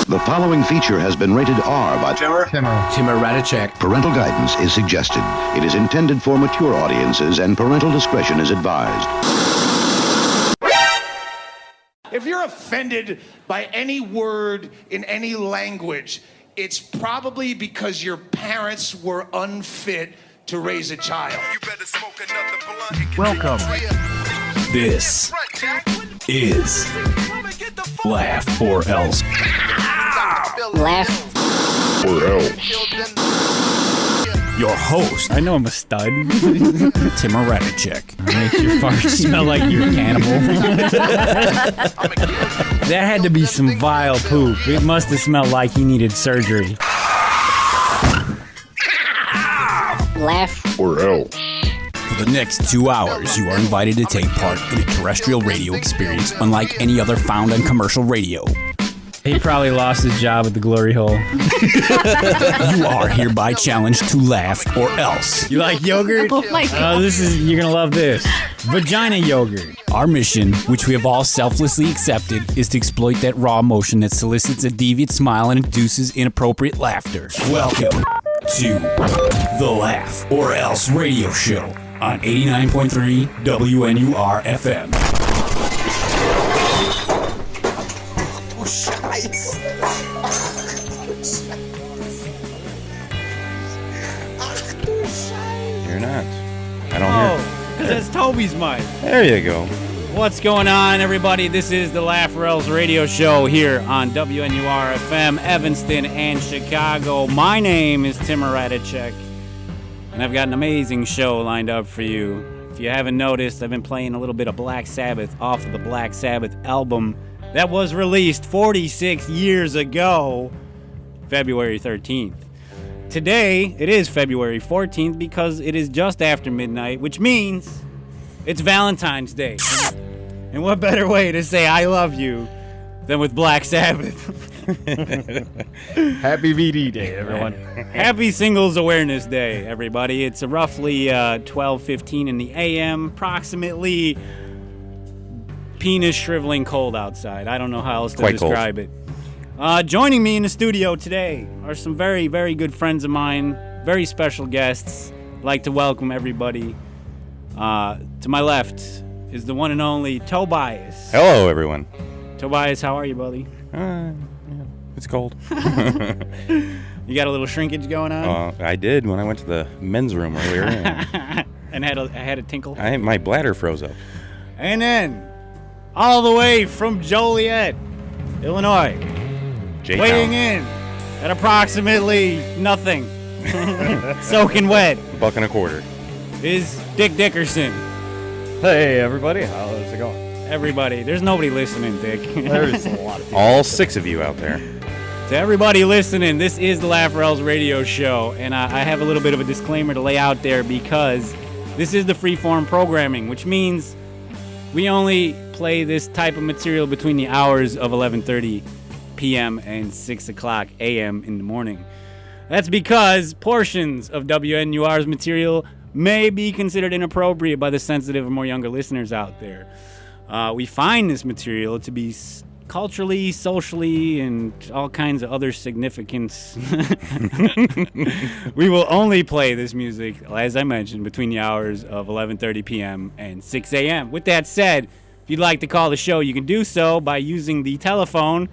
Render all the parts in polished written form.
The following feature has been rated R by LOERadio. Parental guidance is suggested. It is intended for mature audiences and parental discretion is advised. If you're offended by any word in any language, it's probably because your parents were unfit to raise a child. Welcome. This is Laugh or Else. Laugh or Else. Your host, I know I'm a stud. LOERadio. Makes your farts smell like you're a cannibal. That had to be some vile poop. It must have smelled like he needed surgery. Laugh or Else. For the next 2 hours, you are invited to take part in a terrestrial radio experience unlike any other found on commercial radio. He probably lost his job at the glory hole. You are hereby challenged to laugh or else. You like yogurt? Oh my God. You're gonna love this. Vagina yogurt. Our mission, which we have all selflessly accepted, is to exploit that raw emotion that solicits a deviant smile and induces inappropriate laughter. Welcome to the Laugh or Else radio show on 89.3 WNUR-FM. You're not. I don't hear. Because that's Toby's mic. There you go. What's going on, everybody? This is the Laugh or Else radio show here on WNUR-FM, Evanston and Chicago. My name is LOERadio, and I've got an amazing show lined up for you. If you haven't noticed, I've been playing a little bit of Black Sabbath off of the Black Sabbath album that was released 46 years ago, February 13th. Today, it is February 14th because it is just after midnight, which means it's Valentine's Day. And what better way to say I love you than with Black Sabbath? Happy VD Day, everyone. Happy Singles Awareness Day, everybody. It's roughly 12:15 in the a.m., approximately penis shriveling cold outside. I don't know how else to describe it. Joining me in the studio today are some very, very good friends of mine, very special guests. I'd like to welcome everybody. To my left is the one and only Tobias. Hello, everyone. Tobias, how are you, buddy? Yeah, it's cold. You got a little shrinkage going on? I did when I went to the men's room earlier. And had a tinkle? My bladder froze up. And then, all the way from Joliet, Illinois, weighing in at approximately nothing, soaking wet, $1.25. is Dick Dickerson. Hey, everybody. How's it going? Everybody. There's nobody listening, Dick. There's a lot of people. All 6 of you out there. To everybody listening, this is the Laugh or Else radio show, and I have a little bit of a disclaimer to lay out there because this is the freeform programming, which means we only play this type of material between the hours of 11:30 p.m. and 6 o'clock a.m. in the morning. That's because portions of WNUR's material may be considered inappropriate by the sensitive or more younger listeners out there. We find this material to be culturally, socially, and all kinds of other significance. We will only play this music, as I mentioned, between the hours of 11:30 p.m. and 6 a.m. With that said, if you'd like to call the show, you can do so by using the telephone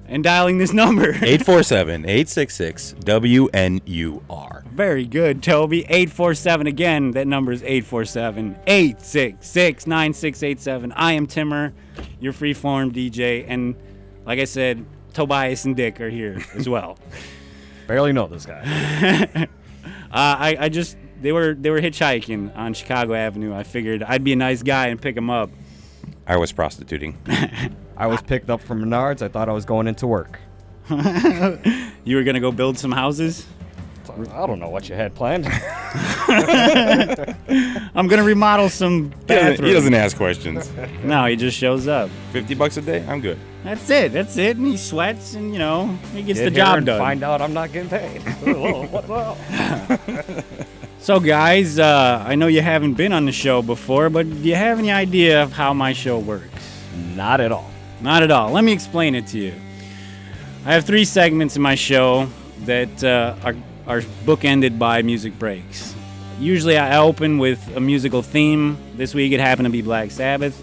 and dialing this number. 847-866-WNUR. Very good, Toby. 847 again. That number is 847-866-9687. I am Timmer, your freeform DJ, and like I said, Tobias and Dick are here as well. Barely know this guy. They were hitchhiking on Chicago Avenue. I figured I'd be a nice guy and pick them up. I was prostituting. I was picked up from Menards. I thought I was going into work. You were going to go build some houses? I don't know what you had planned. I'm going to remodel some bathrooms. He doesn't ask questions. No, he just shows up. $50 a day? I'm good. That's it. And he sweats and, he gets Get the job and done. Find out I'm not getting paid. What the hell? So, guys, I know you haven't been on the show before, but do you have any idea of how my show works? Not at all. Not at all. Let me explain it to you. I have 3 segments in my show that are bookended by music breaks. Usually I open with a musical theme. This week it happened to be Black Sabbath.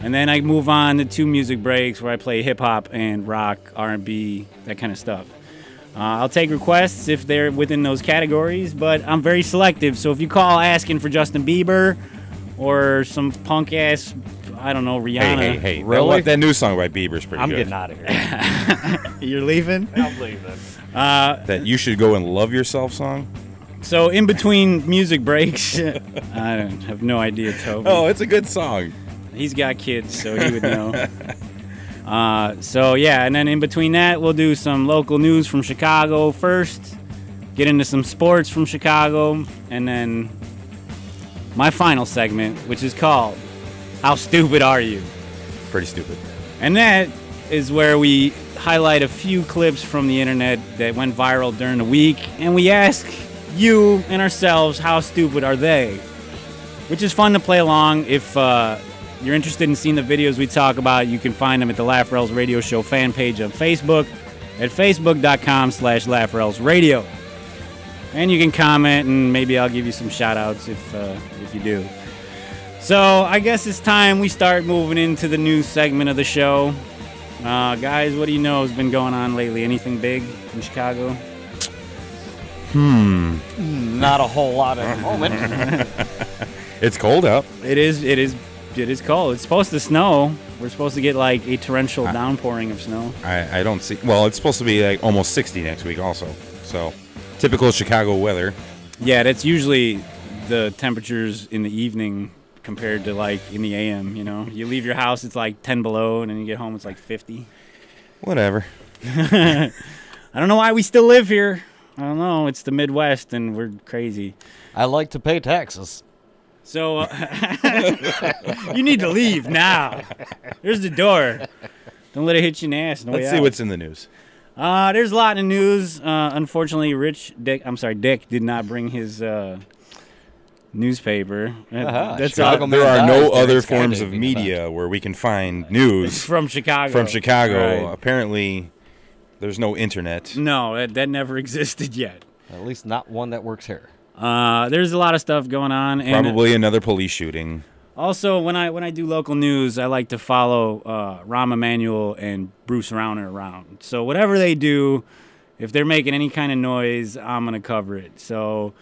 And then I move on to 2 music breaks where I play hip-hop and rock, R&B, that kind of stuff. I'll take requests if they're within those categories, but I'm very selective. So if you call asking for Justin Bieber or some punk-ass, I don't know, Rihanna. Hey. Really? That new song by Bieber's pretty I'm good. getting out of here. You're leaving? I'm leaving. That You Should Go and Love Yourself song. So in between music breaks, I have no idea, Toby. Oh, it's a good song. He's got kids, so he would know. So yeah, and then in between that, we'll do some local news from Chicago first, get into some sports from Chicago, and then my final segment, which is called How Stupid Are You? Pretty stupid. And that is where we highlight a few clips from the internet that went viral during the week, and we ask you and ourselves, how stupid are they? Which is fun to play along. If you're interested in seeing the videos we talk about, you can find them at the LOERadio Show fan page on Facebook at facebook.com/LOERadio. And you can comment, and maybe I'll give you some shout-outs if you do. So I guess it's time we start moving into the news segment of the show. Guys, what do you know has been going on lately? Anything big in Chicago? Not a whole lot at the moment. It's cold out. It is cold. It's supposed to snow. We're supposed to get like a torrential downpouring of snow. I don't see. Well, it's supposed to be like almost 60 next week also. So, typical Chicago weather. Yeah, that's usually the temperatures in the evening compared to like in the AM, you know. You leave your house, it's like 10 below, and then you get home, it's like 50. Whatever. I don't know why we still live here. I don't know. It's the Midwest, and we're crazy. I like to pay taxes. So, you need to leave now. There's the door. Don't let it hit you in the ass. No Let's way see out. what's in the news. There's a lot in news. Unfortunately, Dick did not bring his newspaper. That's Chicago all. There are no Dies other during forms of skydiving media where we can find news From Chicago. from Chicago. Right. Apparently, there's no internet. No, that never existed yet. At least not one that works here. There's a lot of stuff going on. And Probably another police shooting. also, when I do local news, I like to follow Rahm Emanuel and Bruce Rauner around. So whatever they do, if they're making any kind of noise, I'm going to cover it. So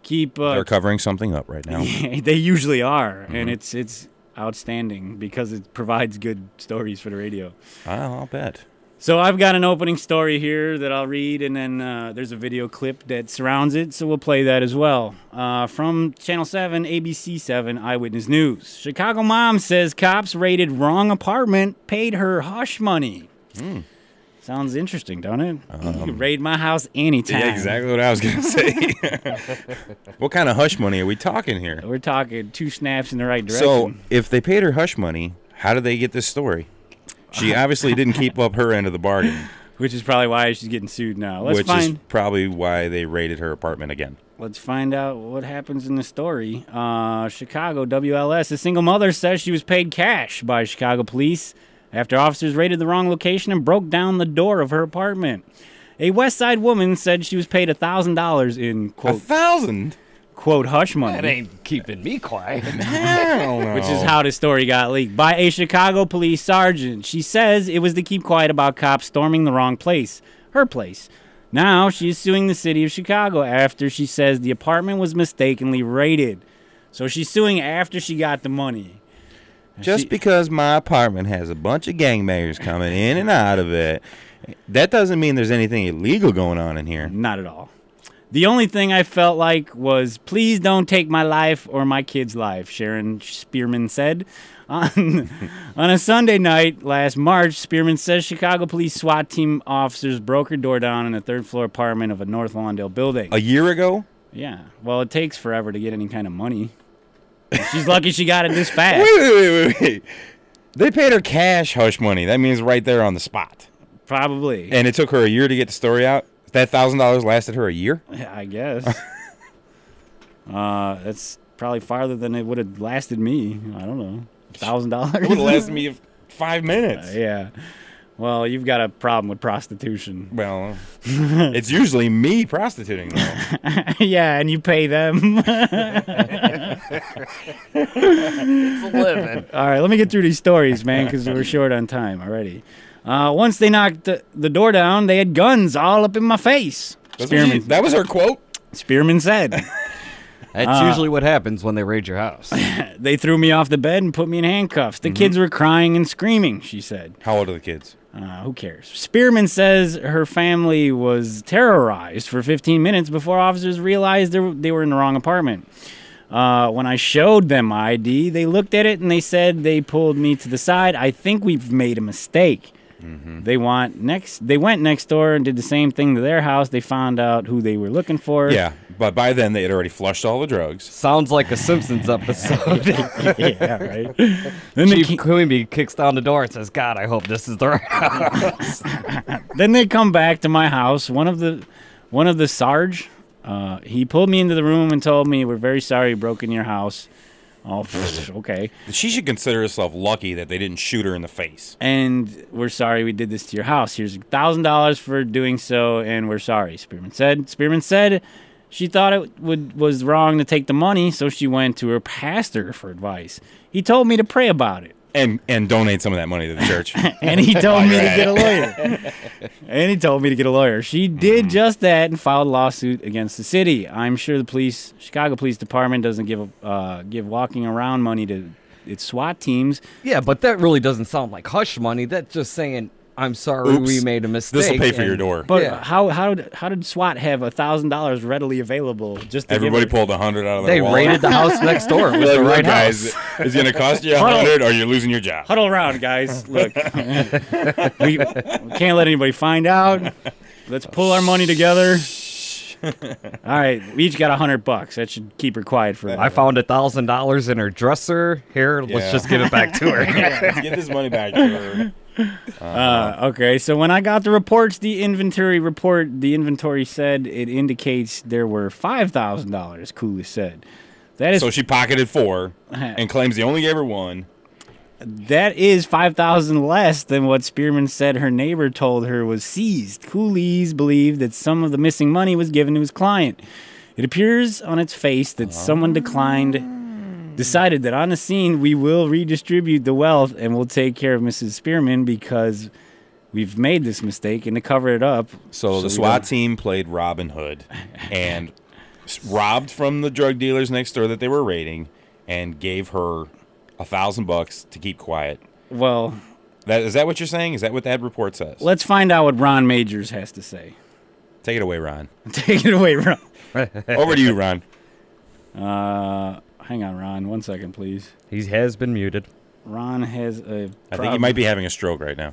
keep... They're covering something up right now. They usually are, and it's outstanding because it provides good stories for the radio. I'll bet. So I've got an opening story here that I'll read, and then there's a video clip that surrounds it, so we'll play that as well. From Channel 7, ABC 7, Eyewitness News. Chicago mom says cops raided wrong apartment, paid her hush money. Sounds interesting, don't it? You can raid my house anytime. Yeah, exactly what I was going to say. What kind of hush money are we talking here? We're talking 2 snaps in the right direction. So, if they paid her hush money, how did they get this story? She obviously didn't keep up her end of the bargain. Which is probably why she's getting sued now. Which is probably why they raided her apartment again. Let's find out what happens in the story. Chicago, WLS. A single mother says she was paid cash by Chicago police after officers raided the wrong location and broke down the door of her apartment. A West Side woman said she was paid $1,000 in, quote, quote, hush money. That ain't keeping me quiet. Hell no. Which is how the story got leaked. By a Chicago police sergeant. She says it was to keep quiet about cops storming the wrong place. Her place. Now she's suing the city of Chicago after she says the apartment was mistakenly raided. So she's suing after she got the money. Just because my apartment has a bunch of gangbangers coming in and out of it, that doesn't mean there's anything illegal going on in here. Not at all. The only thing I felt like was, please don't take my life or my kid's life, Sharon Spearman said. On a Sunday night last March, Spearman says Chicago police SWAT team officers broke her door down in a third-floor apartment of a North Lawndale building. A year ago? Yeah. Well, it takes forever to get any kind of money. She's lucky she got it this fast. Wait. They paid her cash hush money. That means right there on the spot. Probably. And it took her a year to get the story out? That $1,000 lasted her a year? I guess. That's probably farther than it would have lasted me. I don't know. $1,000? It would have lasted me 5 minutes. Yeah. Well, you've got a problem with prostitution. Well, it's usually me prostituting, though. Yeah, and you pay them. It's a living. All right, let me get through these stories, man, because we're short on time already. Once they knocked the door down, they had guns all up in my face. That was her quote? Spearman said. That's usually what happens when they raid your house. They threw me off the bed and put me in handcuffs. The kids were crying and screaming, she said. How old are the kids? Who cares? Spearman says her family was terrorized for 15 minutes before officers realized they were in the wrong apartment. When I showed them my ID, they looked at it and they said they pulled me to the side. I think we've made a mistake. Mm-hmm. They went next door and did the same thing to their house. They found out who they were looking for. Yeah, but by then they had already flushed all the drugs. Sounds like a Simpsons episode. Yeah, right. Then Chief Quimby kicks down the door and says, God, I hope this is the right house. Then they come back to my house. One of the Sarge, he pulled me into the room and told me, we're very sorry we broke in your house. Oh, okay. She should consider herself lucky that they didn't shoot her in the face. And we're sorry we did this to your house. Here's $1,000 for doing so, and we're sorry, Spearman said. Spearman said she thought it was wrong to take the money, so she went to her pastor for advice. He told me to pray about it. And donate some of that money to the church. And he told me to get a lawyer. She did just that and filed a lawsuit against the city. I'm sure the Chicago Police Department doesn't give walking around money to its SWAT teams. Yeah, but that really doesn't sound like hush money. That's just saying, I'm sorry, we made a mistake. This will pay for your door. But Yeah. how did SWAT have $1,000 readily available? Just to Everybody give her- pulled $100 out of their They wallet. raided the house next door. It was the right guys, house. it's going to cost you $100 or you're losing your job. Huddle around, guys. Look, we can't let anybody find out. Let's pull our money together. All right, we each got $100. That should keep her quiet for a I while. found $1,000 in her dresser. Here, let's Yeah. just give it back to her. Let's get this money back to her. Okay, so when I got the reports, the inventory said it indicates there were $5,000, Cooley said. That is So she pocketed $4 and claims they only gave her $1. That is $5,000 less than what Spearman said her neighbor told her was seized. Coolies believe that some of the missing money was given to his client. It appears on its face that someone decided that on the scene we will redistribute the wealth and we'll take care of Mrs. Spearman because we've made this mistake, and to cover it up. So the we SWAT don't- team played Robin Hood and robbed from the drug dealers next door that they were raiding and gave her $1,000 to keep quiet. Well, Is that what you're saying? Is that what that report says? let's find out what Ron Majors has to say. Take it away, Ron. Take it away, Ron. Over to you, Ron. Hang on, Ron. 1 second, please. He has been muted. Ron has a I think he might be having a stroke right now.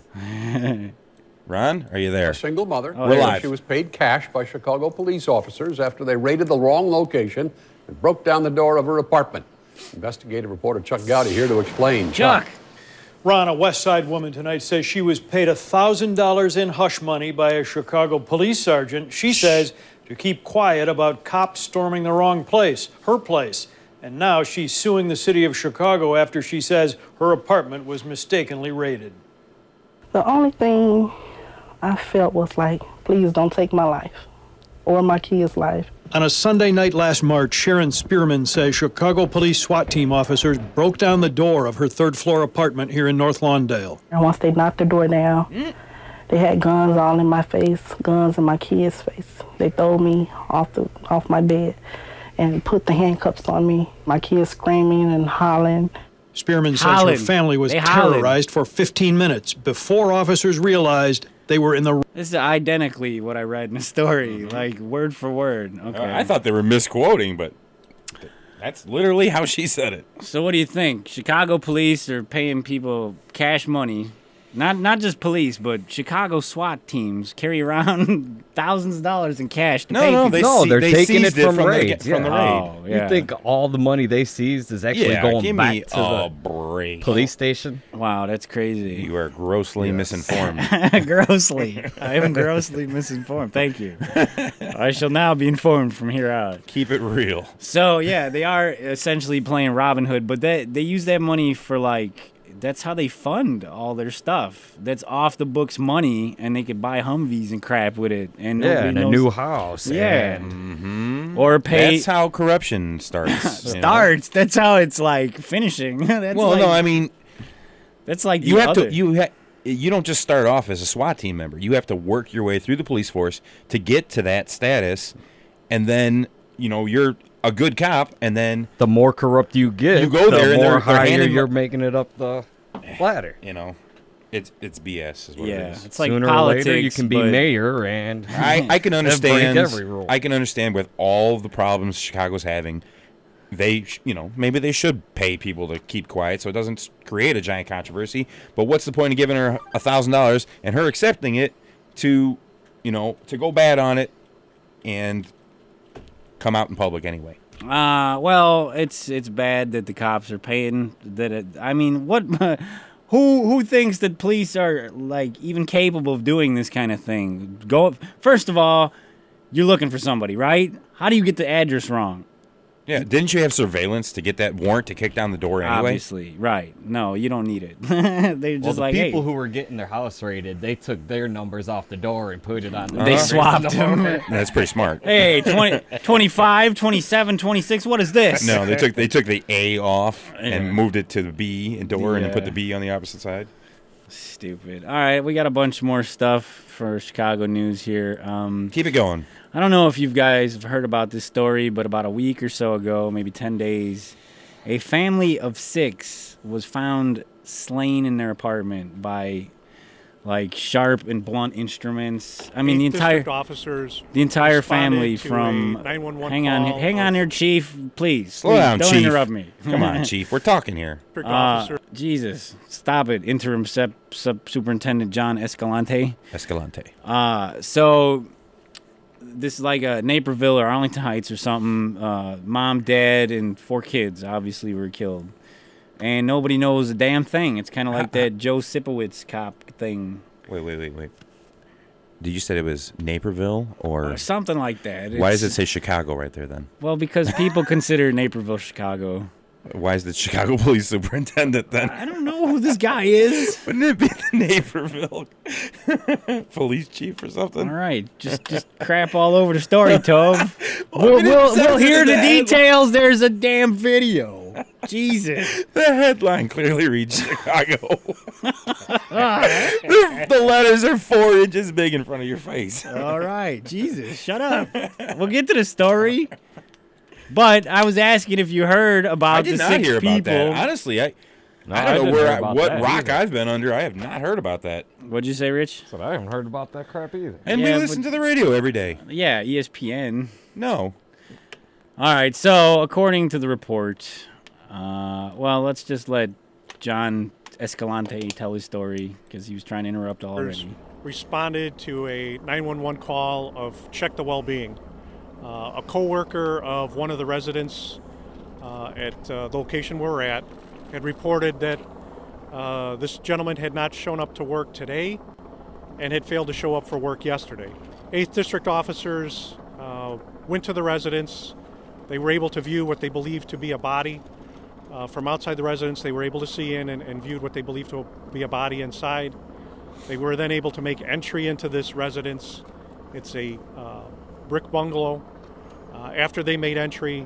Ron, are you there? A single mother. We're live. She was paid cash by Chicago police officers after they raided the wrong location and broke down the door of her apartment. Investigative reporter Chuck Gowdy here to explain. Chuck. Ron, a West Side woman tonight says she was paid $1,000 in hush money by a Chicago police sergeant. She says to keep quiet about cops storming the wrong place, her place. And now she's suing the city of Chicago after she says her apartment was mistakenly raided. The only thing I felt was like, please don't take my life or my kids' life. On a Sunday night last March, Sharon Spearman says Chicago police SWAT team officers broke down the door of her third-floor apartment here in North Lawndale. And once they knocked the door down, they had guns all in my face, guns in my kids' face. They threw me off my bed and put the handcuffs on me. My kids screaming and hollering. Spearman says Hollering. her family was They hollering. terrorized for 15 minutes before officers realized they were in the... This is identically what I read in the story, like word for word. Okay. I thought they were misquoting, but that's literally how she said it. So what do you think? Chicago police are paying people cash money. Not just police, but Chicago SWAT teams carry around thousands of dollars in cash to pay people. They're taking it seized from from raids. the raid. Oh, yeah. You think all the money they seized is actually Yeah, going give back me to a the break. police station? Wow, that's crazy. You are grossly misinformed. Grossly. I am grossly misinformed. Thank you. I shall now be informed from here out. Keep it real. So, yeah, they are essentially playing Robin Hood, but they use that money for, like, that's how they fund all their stuff. That's off the books money, and they could buy Humvees and crap with it. And nobody and knows. a new house. Yeah. Mm-hmm. Or pay. That's how corruption starts. Starts. That's how it's like finishing. That's well, like, no, I mean, that's like you have to. You don't just start off as a SWAT team member. You have to work your way through the police force to get to that status, and then you're a good cop, and then the more corrupt you get, you go there, the and more they're higher handing you're making it up the ladder. It's BS. Is what it is. It's like sooner politics, or later you can be mayor, and I can understand. break every rule. I can understand with all the problems Chicago's having. Maybe they should pay people to keep quiet so it doesn't create a giant controversy. But what's the point of giving her $1,000 and her accepting it to go bad on it and come out in public anyway? Well, it's bad that the cops are paying. What? Who thinks that police are like even capable of doing this kind of thing? First of all, you're looking for somebody, right? How do you get the address wrong? Yeah, didn't you have surveillance to get that warrant to kick down the door anyway? Obviously, right. No, you don't need it. They're just the people who were getting their house raided, they took their numbers off the door and put it on the They swapped them. That's pretty smart. Hey, 20, 25, 27, 26, what is this? No, they took the A off and moved it to the B and door and put the B on the opposite side. Stupid. All right, we got a bunch more stuff for Chicago news here. Keep it going. I don't know if you guys have heard about this story, but about a week or so ago, maybe 10 days, a family of 6 was found slain in their apartment by sharp and blunt instruments. I mean, the entire family from 911 hang on here, Chief, please. Slow down, don't Chief. Interrupt me. Come on, Chief. We're talking here. Jesus, stop it, Interim Superintendent John Escalante. So this is like a Naperville or Arlington Heights or something. Mom, dad, and 4 kids obviously were killed. And nobody knows a damn thing. It's kind of like that Joe Sipowicz cop thing. Wait. Did you say it was Naperville or something like that? Why does it say Chicago right there then? Well, because people consider Naperville Chicago. Why is the Chicago police superintendent then? I don't know who this guy is. Wouldn't it be the Naperville police chief or something? All right, just crap all over the story, Tove. We'll hear the details. There's a damn video. Jesus. The headline clearly reads Chicago. The letters are 4 inches big in front of your face. All right, Jesus, shut up. We'll get to the story. But I was asking if you heard about the 6 people. I did not hear about that. Honestly, I don't know what rock I've been under. I have not heard about that. What'd you say, Rich? I haven't heard about that crap either. And we listen to the radio every day. Yeah, ESPN. No. All right, so according to the report, let's just let John Escalante tell his story because he was trying to interrupt already. Responded to a 911 call of check the well-being. A co-worker of one of the residents at the location where we're at had reported that this gentleman had not shown up to work today and had failed to show up for work yesterday. 8th District officers went to the residence. They were able to view what they believed to be a body. From outside the residence, they were able to see in and viewed what they believed to be a body inside. They were then able to make entry into this residence. It's a brick bungalow. After they made entry,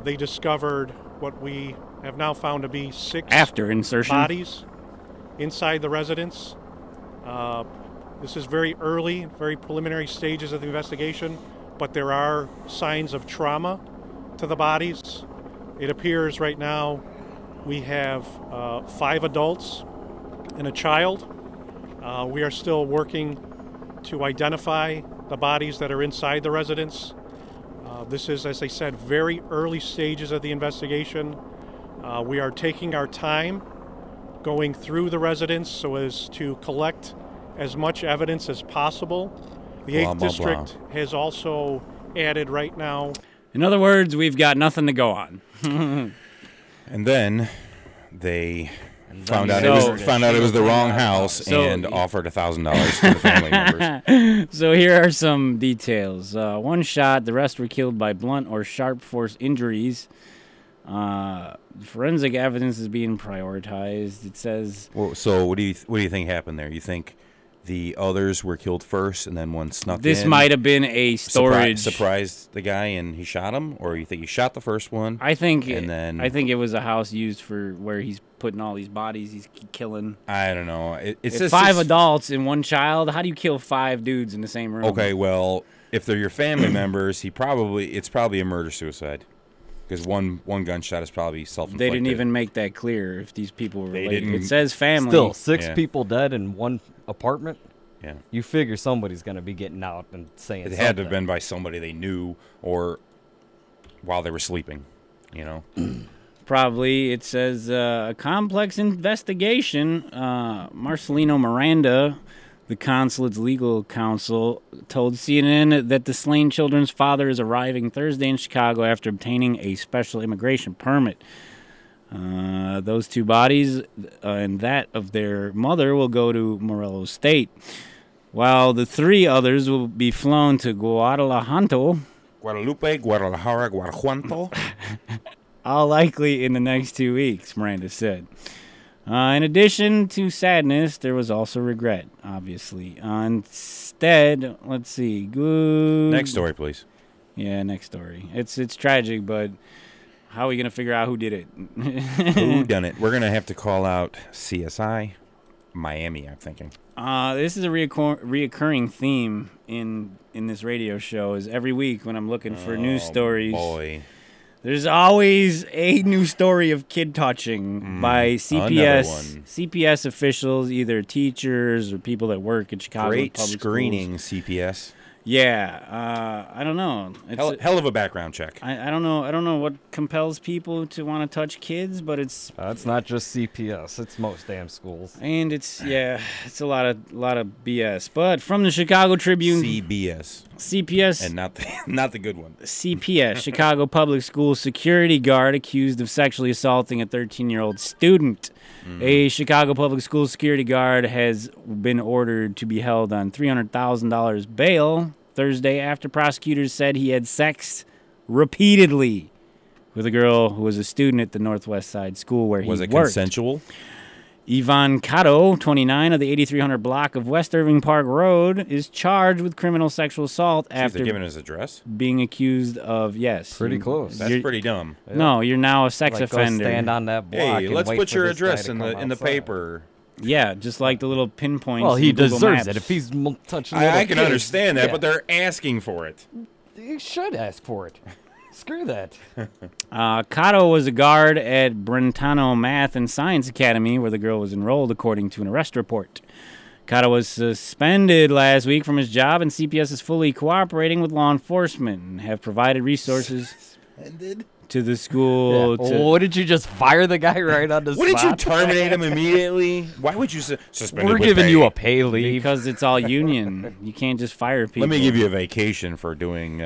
they discovered what we have now found to be 6 after insertion bodies inside the residence. This is very early, very preliminary stages of the investigation, but there are signs of trauma to the bodies. It appears right now we have 5 adults and a child. We are still working to identify the bodies that are inside the residence. This is, as I said, very early stages of the investigation. We are taking our time going through the residence so as to collect as much evidence as possible. The 8th District has also added right now. In other words, we've got nothing to go on. And then they found out it was the wrong house and offered $1,000 to the family members. So here are some details. 1 shot, the rest were killed by blunt or sharp force injuries. Forensic evidence is being prioritized. It says. Well, so what do you think happened there? You think the others were killed first, and then one snuck in? This might have been a storage. Surprised the guy and he shot him, or you think he shot the first one? I think it was a house used for where he's putting all these bodies he's killing. I don't know. It's just 5 adults and 1 child. How do you kill 5 dudes in the same room? Okay, well, if they're your family members, it's probably a murder-suicide. Because one gunshot is probably self-inflicted. They didn't even make that clear if these people were related. It says family. Still, 6 people dead in one apartment? Yeah. You figure somebody's going to be getting out and saying something. It had to have been by somebody they knew or while they were sleeping, you know? Probably. It says a complex investigation. Marcelino Miranda, the consulate's legal counsel, told CNN that the slain children's father is arriving Thursday in Chicago after obtaining a special immigration permit. Those 2 bodies and that of their mother will go to Morelos State, while the 3 others will be flown to Guadalajara, Guadalajara, all likely in the next 2 weeks, Miranda said. In addition to sadness, there was also regret, obviously. Instead, let's see. Next story, please. Yeah, next story. It's tragic, but how are we going to figure out who did it? Who done it? We're going to have to call out CSI Miami, I'm thinking. This is a reoccurring theme in this radio show, is every week when I'm looking for news stories. Boy. There's always a new story of kid touching by CPS officials, either teachers or people that work at Chicago Great public screening, schools. CPS. Yeah, I don't know. It's hell of a background check. I don't know. I don't know what compels people to want to touch kids, but it's not just CPS. It's most damn schools. And it's a lot of BS. But from the Chicago Tribune, CPS, and not the good one. CPS, Chicago Public School security guard accused of sexually assaulting a 13-year-old student. A Chicago Public School security guard has been ordered to be held on $300,000 bail Thursday after prosecutors said he had sex repeatedly with a girl who was a student at the Northwest Side School where he worked. Was it consensual? Ivan Cato, 29, of the 8300 block of West Irving Park Road, is charged with criminal sexual assault after giving his address? Being accused of, yes. Pretty close. That's pretty dumb. No, you're now a sex offender. Go stand on that block. Hey, let's put your address in the paper. Yeah, just like the little pinpoints. Well, he Google deserves Maps. it if he's touching. I can understand that, but they're asking for it. You should ask for it. Screw that. Cato was a guard at Brentano Math and Science Academy, where the girl was enrolled, according to an arrest report. Cato was suspended last week from his job, and CPS is fully cooperating with law enforcement and have provided resources to the school. Yeah. Well, what did you just fire the guy right on the spot? What did you terminate him immediately? Why would you suspend him? We're giving you a pay leave. Because it's all union. You can't just fire people. Let me give you a vacation for doing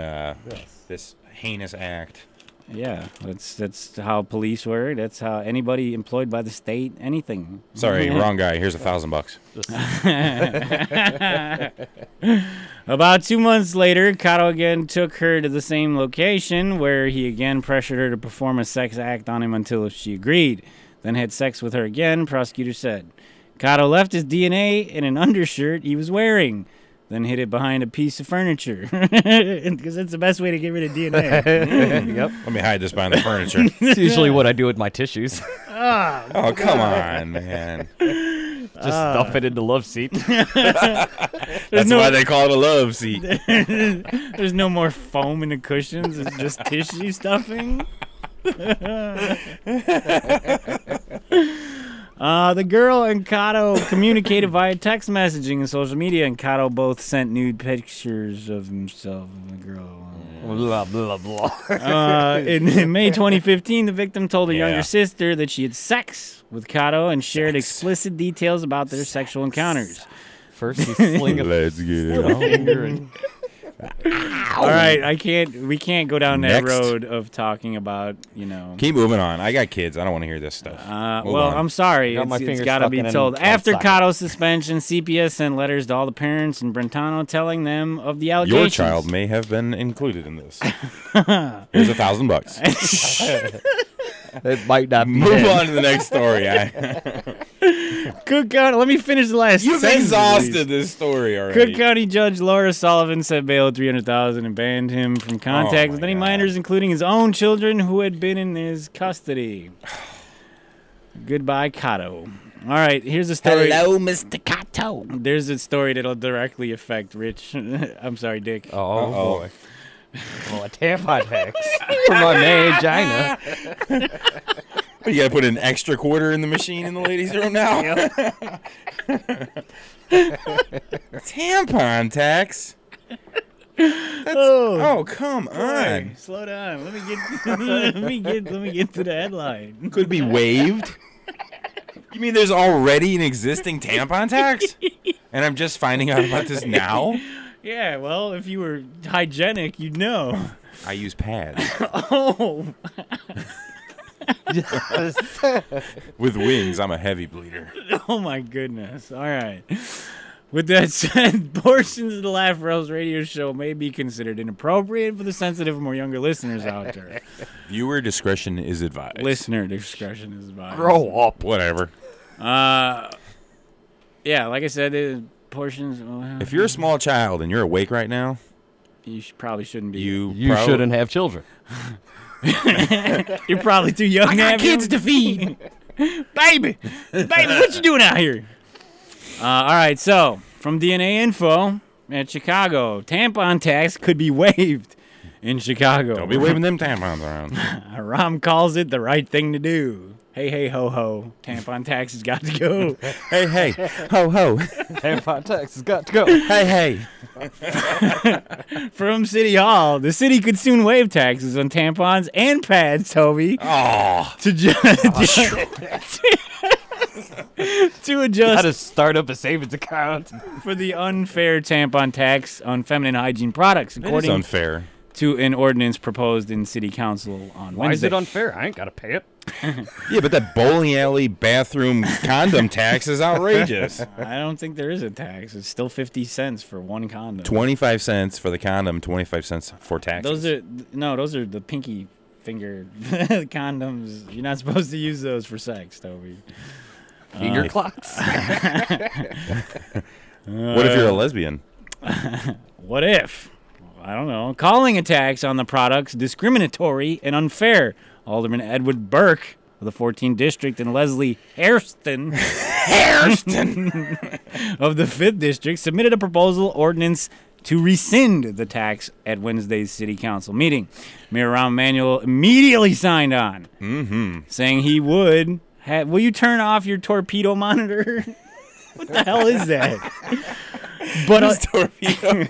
this heinous act. Yeah, that's how police work. That's how anybody employed by the state, anything. Sorry, wrong guy. Here's $1,000. About 2 months later, Cato again took her to the same location where he again pressured her to perform a sex act on him until she agreed. Then had sex with her again, prosecutors said. Cato left his DNA in an undershirt he was wearing. Then hid it behind a piece of furniture. Because that's the best way to get rid of DNA. Yep. Let me hide this behind the furniture. It's usually what I do with my tissues. Oh, come on, man. Just stuff it into love seat. That's why they call it a love seat. There's no more foam in the cushions. It's just tissue stuffing. The girl and Cato communicated via text messaging and social media, and Cato both sent nude pictures of himself and the girl. Blah, blah, blah. In May 2015, the victim told her younger sister that she had sex with Cato and shared explicit details about their sexual encounters. First, you sling a Let's get it finger and... All right, we can't go down that Next. road of talking about, Keep moving on. I got kids. I don't want to hear this stuff. Well, on. I'm sorry. Got my It's finger got to stuck be in an told. eye After socket. Cato's suspension, CPS sent letters to all the parents in Brentano telling them of the allegations. Your child may have been included in this. Here's $1,000. It might not be. Move on to the next story. Cook County. Let me finish the last. You've sentence, exhausted please. this story already. Cook County Judge Laura Sullivan set bail at $300,000 and banned him from contact with any minors, including his own children who had been in his custody. Goodbye, Cato. All right, here's a story. Hello, Mr. Cato. There's a story that'll directly affect Rich. I'm sorry, Dick. Oh, boy. Well, a tampon tax for my mangina. You got to put an extra quarter in the machine in the ladies' room now? Tampon tax? Oh, come on. Slow down. Let me get to the headline. Could be waived? You mean there's already an existing tampon tax? And I'm just finding out about this now? Yeah, well, if you were hygienic, you'd know. I use pads. Oh. With wings, I'm a heavy bleeder. Oh, my goodness. All right. With that said, portions of the Laugh Rails radio show may be considered inappropriate for the sensitive and more younger listeners out there. Viewer discretion is advised. Listener discretion is advised. Grow up. Whatever. Yeah, like I said, portions. If you're a small child and you're awake right now, you probably shouldn't be. You shouldn't have children. You're probably too young to have kids to feed. Baby, what you doing out here? All right, so from DNA Info at Chicago, tampon tax could be waived in Chicago. Don't be waving them tampons around. Rom calls it the right thing to do. Hey, ho, ho. Tampon tax has got to go. Hey, ho, ho. Tampon tax has got to go. Hey. From City Hall, the city could soon waive taxes on tampons and pads, Toby. Oh. To adjust. Got to start up a savings account for the unfair tampon tax on feminine hygiene products, according It is unfair. to an ordinance proposed in City Council on Wednesday. Why is it unfair? I ain't got to pay it. Yeah, but that bowling alley bathroom condom tax is outrageous. I don't think there is a tax. It's still 50 cents for one condom. 25 cents for the condom, 25 cents for taxes. Those are the pinky finger condoms. You're not supposed to use those for sex, Toby. Finger clocks. What if you're a lesbian? What if? I don't know. Calling a tax on the products discriminatory and unfair. Alderman Edward Burke of the 14th District and Leslie Hairston of the 5th District submitted a proposal ordinance to rescind the tax at Wednesday's City Council meeting. Mayor Rahm Emanuel immediately signed on, saying he would have... Will you turn off your torpedo monitor? What the hell is that? But torpedo.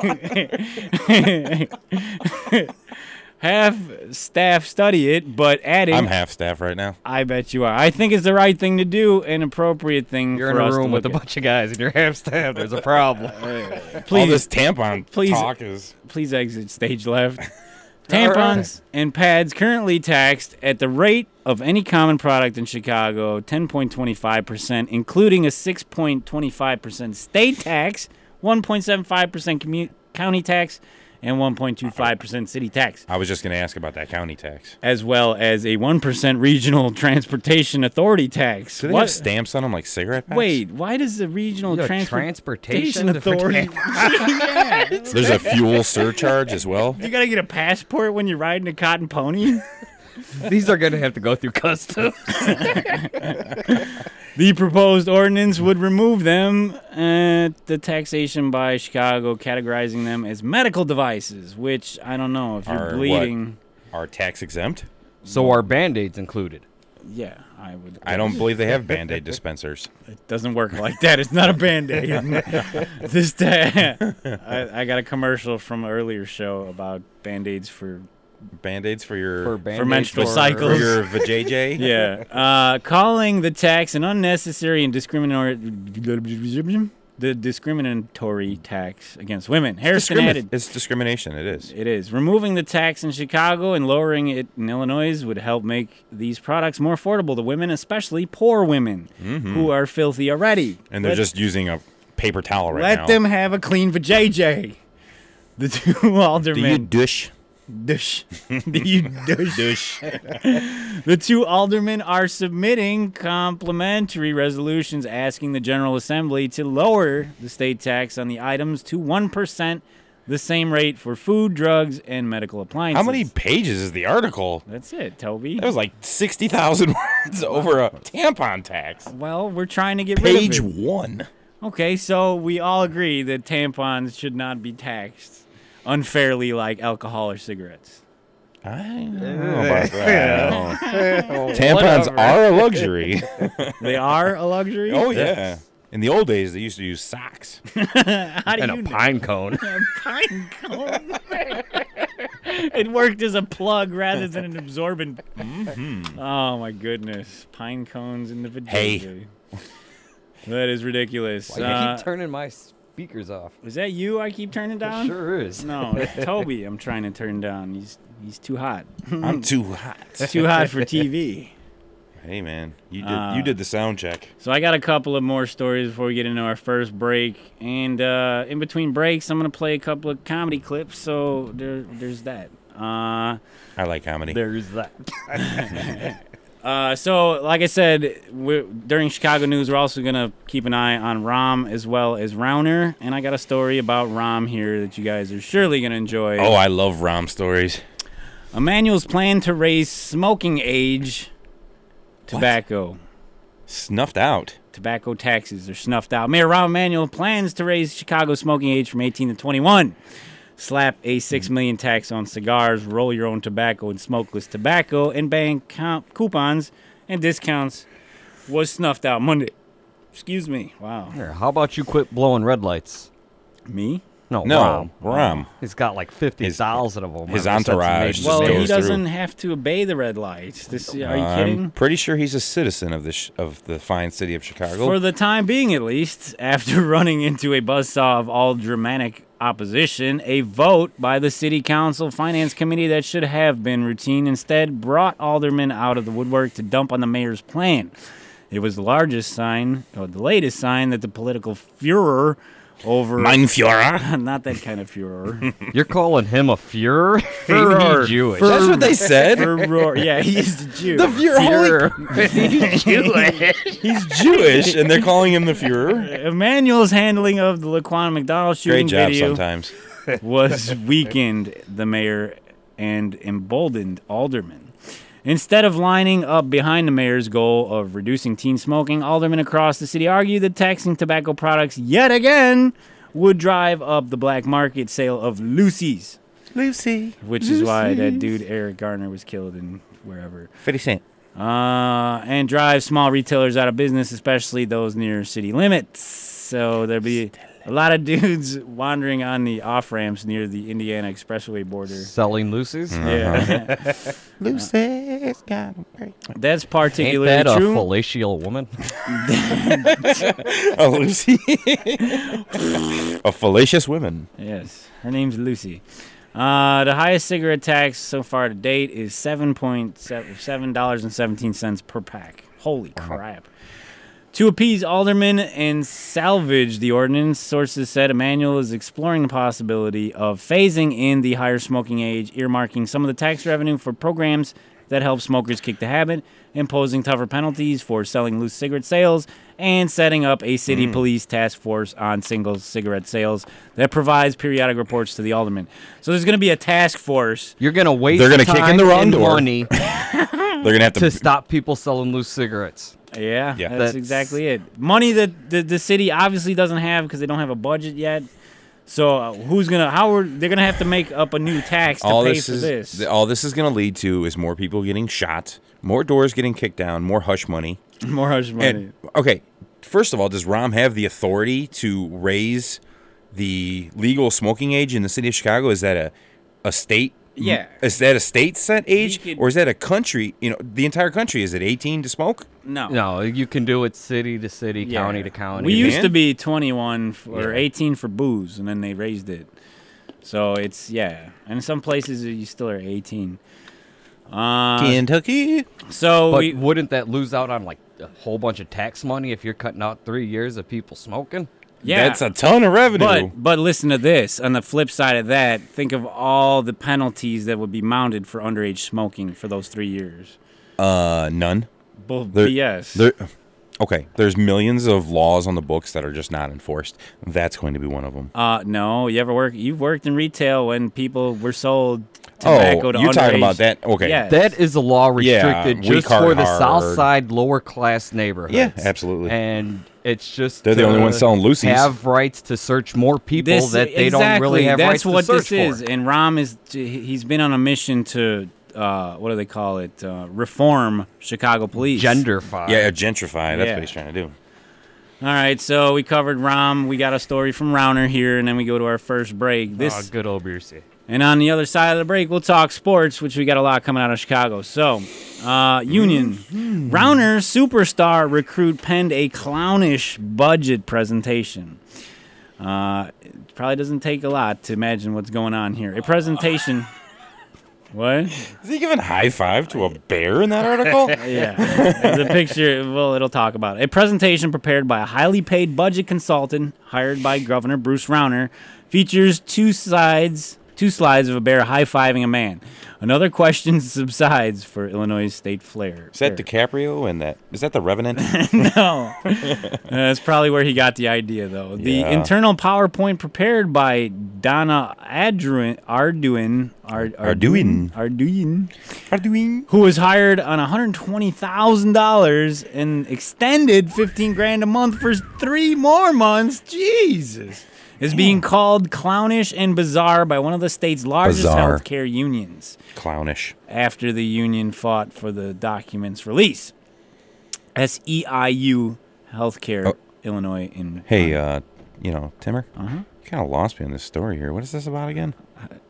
Have staff study it, but adding... I'm half staff right now. I bet you are. I think it's the right thing to do, an appropriate thing You're for us in a to room with a look bunch of guys and you're half staff. There's a problem. All this tampon talk is... Please exit stage left. Tampons and pads currently taxed at the rate of any common product in Chicago, 10.25%, including a 6.25% state tax, 1.75% county tax, and 1.25% city tax. I was just going to ask about that county tax. As well as a 1% regional transportation authority tax. Do they have stamps on them like cigarette packs? Wait, why does the regional transportation authority... There's a fuel surcharge as well? You got to get a passport when you're riding a cotton pony? These are going to have to go through customs. The proposed ordinance would remove them, the taxation by Chicago, categorizing them as medical devices, which I don't know if you're bleeding. Are tax exempt? So are Band-Aids included? Yeah, I would. I don't believe they have Band-Aid dispensers. It doesn't work like that. It's not a Band-Aid. I got a commercial from an earlier show about Band-Aids for... Band-Aids for your... For menstrual cycles. For your vajayjay? Yeah. Calling the tax an unnecessary and discriminatory tax against women. Harrison added... It's discrimination. It is. It is. Removing the tax in Chicago and lowering it in Illinois would help make these products more affordable to women, especially poor women who are filthy already. And they're just using a paper towel right now. Let them have a clean vajayjay. The two aldermen... Do you douche? Dush. You dush. The two aldermen are submitting complementary resolutions asking the General Assembly to lower the state tax on the items to 1%, the same rate for food, drugs, and medical appliances. How many pages is the article? That's it, Toby. That was like 60,000 words over a tampon tax. Well, we're trying to get rid of it. Page 1. Okay, so we all agree that tampons should not be taxed unfairly like alcohol or cigarettes. I don't know about that. Tampons are a luxury. They are a luxury? Oh, yeah. In the old days, they used to use socks. How do And a pine cone. A pine cone. It worked as a plug rather than an absorbent. Mm-hmm. Oh, my goodness. Pine cones in the vagina. Hey. That is ridiculous. Why you keep turning my speakers off? Is that you I keep turning down? It sure is. No, it's Toby I'm trying to turn down. He's too hot. I'm too hot. Too hot for TV. Hey, man, you did the sound check. So I got a couple of more stories before we get into our first break. And in between breaks, I'm going to play a couple of comedy clips. So there's that. I like comedy. There's that. So, like I said, during Chicago News, we're also going to keep an eye on Rom as well as Rauner. And I got a story about Rom here that you guys are surely going to enjoy. Oh, I love Rom stories. Emmanuel's plan to raise smoking age... Tobacco. Snuffed out. Tobacco taxes are snuffed out. Mayor Rahm Emanuel plans to raise Chicago's smoking age from 18 to 21. Slap a $6 million tax on cigars, roll your own tobacco and smokeless tobacco, and ban coupons and discounts was snuffed out Monday. Excuse me. Wow. Here, how about you quit blowing red lights? Me? No, Rom. He's got like 50,000 of them. His entourage just Well, goes he doesn't through. have to obey the red lights. Are you kidding? I'm pretty sure he's a citizen of the fine city of Chicago. For the time being, at least, after running into a buzzsaw of all dramatic opposition, a vote by the City Council Finance Committee that should have been routine instead brought aldermen out of the woodwork to dump on the mayor's plan. It was the latest sign that the political furor over... Mein Führer. Not that kind of furor. You're calling him a Führer? Furor. He's Jewish. That's what they said. Furor. Yeah, he's a Jew. The Führer. He's Jewish. He's Jewish, and they're calling him the Führer. Emmanuel's handling of the Laquan McDonald shooting Great job video sometimes. was weakened the mayor and emboldened aldermen. Instead of lining up behind the mayor's goal of reducing teen smoking, aldermen across the city argued that taxing tobacco products yet again would drive up the black market sale of Lucy's. Which is why that dude Eric Garner was killed in wherever. 50 Cent. And drive small retailers out of business, especially those near city limits. So there'll be a lot of dudes wandering on the off-ramps near the Indiana Expressway border. Selling Lucy's? Yeah. Lucy's got a break. That's particularly Ain't that true. a fallacial woman? A Lucy. A fallacious woman. Yes, her name's Lucy. The highest cigarette tax so far to date is $7.17 per pack. Holy crap. To appease aldermen and salvage the ordinance, sources said Emanuel is exploring the possibility of phasing in the higher smoking age, earmarking some of the tax revenue for programs that help smokers kick the habit, imposing tougher penalties for selling loose cigarette sales, and setting up a city police task force on single cigarette sales that provides periodic reports to the aldermen. So there's going to be a task force. You're going to waste They're gonna time kick in the wrong and door. money They're going to have to stop people selling loose cigarettes. Yeah, Yeah. that's exactly it. Money that the city obviously doesn't have because they don't have a budget yet. So they're gonna have to make up a new tax to pay for this. All this is going to lead to is more people getting shot, more doors getting kicked down, more hush money. More hush money. And, okay, first of all, does Rahm have the authority to raise the legal smoking age in the city of Chicago? Is that a state? Yeah. Is that a state set age, or is that a country? The entire country. Is it 18 to smoke? No, you can do it city to city, county to county. We used to be 21 or 18 for booze, and then they raised it. So it's, and in some places you still are 18. Kentucky. So wouldn't that lose out on like a whole bunch of tax money if you're cutting out 3 years of people smoking? Yeah. That's a ton of revenue. But listen to this. On the flip side of that, think of all the penalties that would be mounted for underage smoking for those 3 years. None. BS. Okay, there's millions of laws on the books that are just not enforced. That's going to be one of them. No. You've worked in retail when people were sold tobacco to you're underage. talking about that? Okay. Yes. That is a law restricted just for the South Side lower class neighborhoods. Yeah, absolutely. And it's just they're the only ones selling loosies. Have rights to search more people that they don't really have rights to search for. That's what this is. And Rahm he's been on a mission to what do they call it? Reform Chicago police. Gentrify. Yeah, gentrify. That's what he's trying to do. All right, so we covered Rahm. We got a story from Rauner here, and then we go to our first break. Good old Beersey. And on the other side of the break, we'll talk sports, which we got a lot coming out of Chicago. So, Union. Rauner superstar recruit penned a clownish budget presentation. It probably doesn't take a lot to imagine what's going on here. A presentation... What? Is he giving high five to a bear in that article? Yeah. There's a picture. Well, it'll talk about it. A presentation prepared by a highly paid budget consultant hired by Governor Bruce Rauner features two slides of a bear high-fiving a man. Another question subsides for Illinois State Fair. Is that DiCaprio and that? Is that the Revenant? No. That's probably where he got the idea, though. The internal PowerPoint prepared by Donna Arduin, who was hired on $120,000 and extended $15,000 a month for 3 more months. Jesus. Is being called clownish and bizarre by one of the state's largest healthcare unions. Clownish. After the union fought for the document's release. SEIU Healthcare, Illinois. Hey, Timmer? Uh-huh. You kind of lost me on this story here. What is this about again?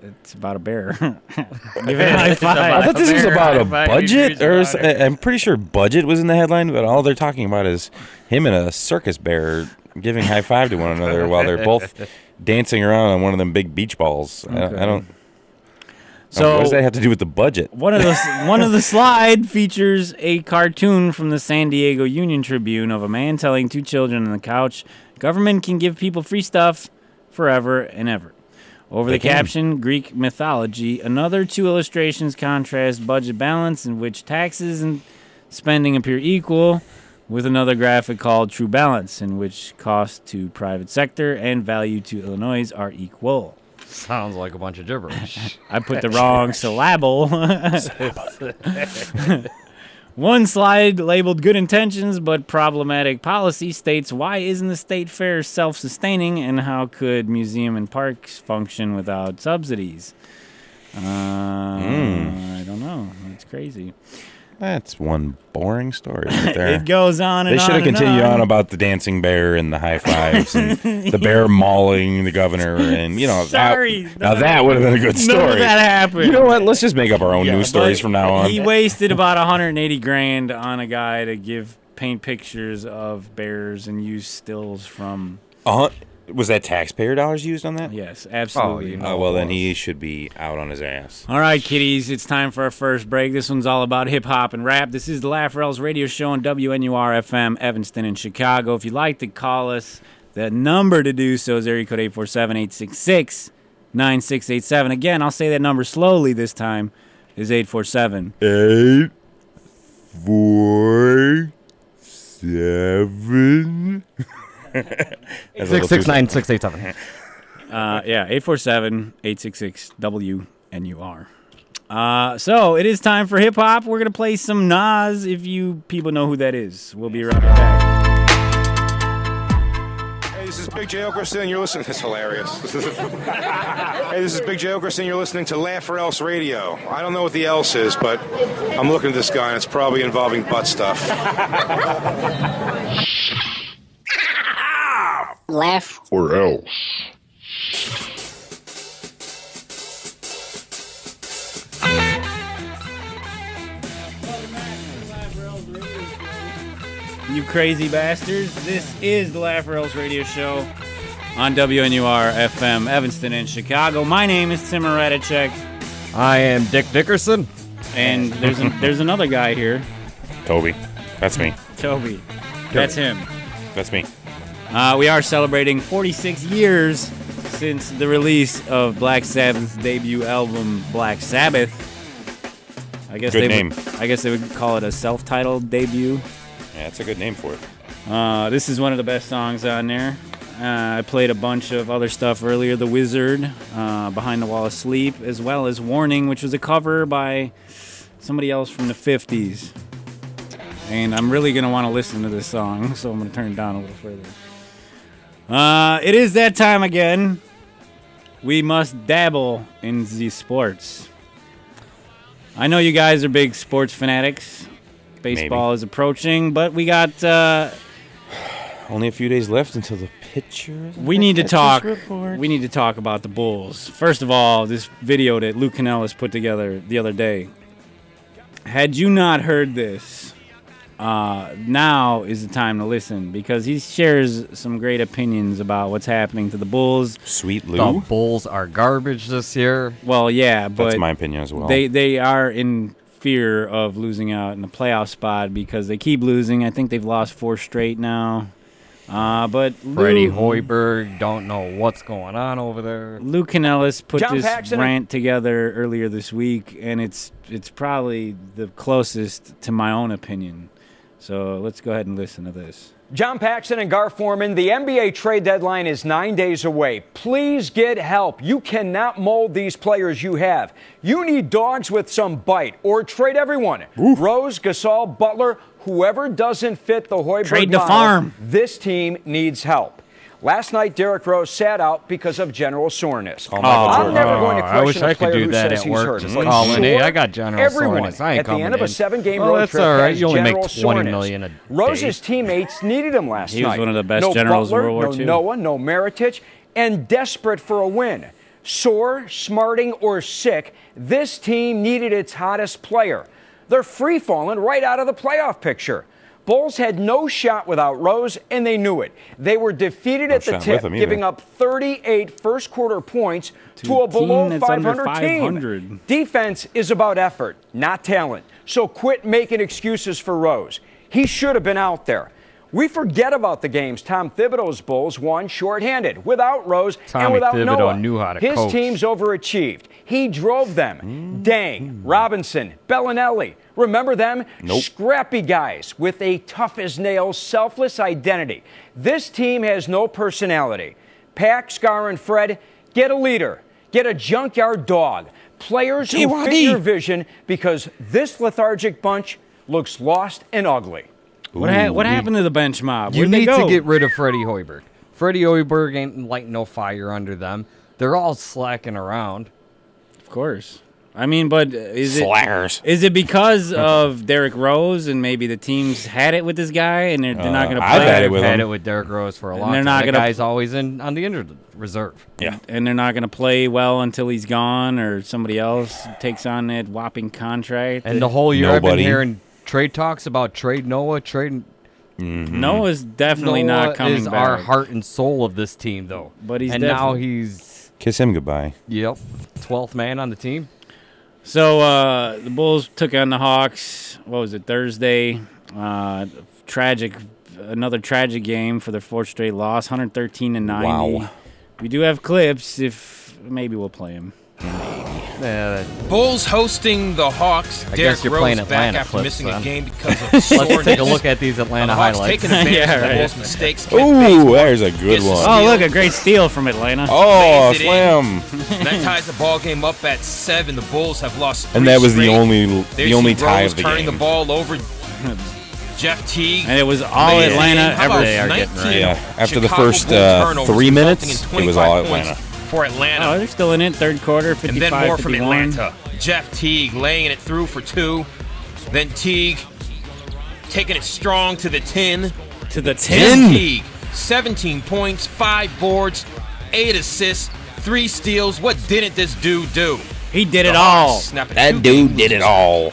It's about a bear. Give it a high five. I thought this was about a budget. I'm pretty sure budget was in the headline, but all they're talking about is him and a circus bear giving high five to one another while they're both dancing around on one of them big beach balls. Okay. I don't. So what does that have to do with the budget? One of the slide features a cartoon from the San Diego Union Tribune of a man telling 2 children on the couch, "Government can give people free stuff forever and ever." Over the caption, Greek mythology. Another 2 illustrations contrast budget balance in which taxes and spending appear equal, with another graphic called True Balance, in which cost to private sector and value to Illinois are equal. Sounds like a bunch of gibberish. I put the wrong syllable. One slide labeled good intentions but problematic policy states, why isn't the state fair self-sustaining and how could museum and parks function without subsidies? I don't know. That's crazy. That's one boring story right there. It goes on and on. They should have continued on about the dancing bear and the high fives and the bear mauling the governor and Sorry. Now that would have been a good story. None of that happened. You know what? Let's just make up our own news stories from now on. He wasted about $180,000 on a guy to paint pictures of bears and use stills from. Was that taxpayer dollars used on that? Yes, absolutely. Well, then he should be out on his ass. All right, kiddies, it's time for our first break. This one's all about hip-hop and rap. This is the LOERadio Show on WNUR-FM, Evanston and Chicago. If you'd like to call us, the number to do so is area code 847-866-9687. Again, I'll say that number slowly this time, is 847. 847... 669-687. 847-866-WNUR. So it is time for hip hop. We're gonna play some Nas. If you people know who that is, we'll be right back. Hey, this is Big J. Okerson. You're listening. That's hilarious. Hey, this is Big J. Okerson. You're listening to Laugh or Else Radio. I don't know what the else is, but I'm looking at this guy, and it's probably involving butt stuff. Laugh or else. You crazy bastards. This is the LOERadio Show on WNUR-FM, Evanston and Chicago. My name is Tim Radicek. I am Dick Dickerson. And there's another guy here. Toby. That's me. Toby. That's him. That's me. We are celebrating 46 years since the release of Black Sabbath's debut album, Black Sabbath. I guess they would call it a self-titled debut. Yeah, that's a good name for it. This is one of the best songs on there. I played a bunch of other stuff earlier. The Wizard, Behind the Wall of Sleep, as well as Warning, which was a cover by somebody else from the 50s. And I'm really going to want to listen to this song, so I'm going to turn it down a little further. It is that time again. We must dabble in the sports. I know you guys are big sports fanatics. Baseball is approaching, but we got... only a few days left until the pitcher. We need to talk about the Bulls. First of all, this video that Luke Canellis put together the other day. Had you not heard this, now is the time to listen, because he shares some great opinions about what's happening to the Bulls. Sweet Lou. The Bulls are garbage this year. Well, yeah, but that's my opinion as well. They are in fear of losing out in the playoff spot because they keep losing. I think they've lost 4 straight now. But Freddie Hoiberg, don't know what's going on over there. Lou Canellis put this rant together earlier this week, and it's probably the closest to my own opinion. So let's go ahead and listen to this. John Paxson and Gar Forman, the NBA trade deadline is 9 days away. Please get help. You cannot mold these players you have. You need dogs with some bite, or trade everyone. Rose, Gasol, Butler, whoever doesn't fit the Hoiberg trade the model, farm. This team needs help. Last night, Derrick Rose sat out because of general soreness. I'm never going to I wish question I a could player do who that says at he's work. hurt. Just But call in, sure, hey, I got general everyone soreness. I ain't at the coming end of a in. 7-game Oh, road that's trip all right. has You only make general 20 soreness. million a day. Rose's teammates needed him last night. He was one of the best no generals Butler, of World War no II. Noah, no Mirotic, and desperate for a win. Sore, smarting, or sick, this team needed its hottest player. They're free-falling right out of the playoff picture. Bulls had no shot without Rose, and they knew it. They were defeated at the tip, giving up 38 first-quarter points to a below 500 team. Defense is about effort, not talent. So quit making excuses for Rose. He should have been out there. We forget about the games Tom Thibodeau's Bulls won shorthanded, without Rose and without Thibodeau Noah. knew how to His coach. team's overachieved. He drove them. Dang, Robinson, Bellinelli. Remember them? Nope. Scrappy guys with a tough-as-nails, selfless identity. This team has no personality. Pack, Scar, and Fred, get a leader. Get a junkyard dog. Players who fit your vision, because this lethargic bunch looks lost and ugly. What happened to the bench mob? You Where'd they need go? to get rid of Freddie Hoiberg. Freddie Hoiberg ain't lighting no fire under them. They're all slacking around. Of course. I mean, but is Slackers. it because of Derrick Rose and maybe the teams had it with this guy and they're not going to play? I've had They've it with had him. it with Derrick Rose for a And long they're time. not That gonna- guy's always on the injured reserve. Yeah. And they're not going to play well until he's gone or somebody else takes on that whopping contract. And the whole year I've been Nobody. hearing trade talks about trade Noah, trade. Noah's definitely Noah not coming is back. our heart and soul of this team, though. But he's and now definitely- he's 12th man on the team. So the Bulls took on the Hawks. What was it, Thursday? Another tragic game for their 4th straight loss, 113-90. Wow. We do have clips. If maybe we'll play them. Bulls hosting the Hawks. I Derrick guess you're Rose playing back Atlanta after clips, missing then. a game because of soreness. Let's take a look at these Atlanta the Hawks highlights. taking advantage Yeah, of the right. Bulls' mistakes. Ooh, there's a good one. Oh, look, a great steal from Atlanta. Oh, Lays it slam. And that ties the ball game up at 7. The Bulls have lost 3 And that was the straight. only tie Rose of the turning game. the ball over. Jeff Teague. And it was all lays it in. Atlanta How about They are getting 19 Yeah, after the Chicago first Bull turnovers 3 minutes, resulting in it was all 25 points Atlanta. For Atlanta. Oh, they're still in it. 3rd quarter, 55-51. And then more from Atlanta. Jeff Teague laying it through for 2. Then Teague taking it strong to the 10. To the 10. Teague, 17 points, 5 boards, 8 assists, 3 steals. What didn't this dude do? He did The it Hawks all. snapping That 2 dude game did it losing all.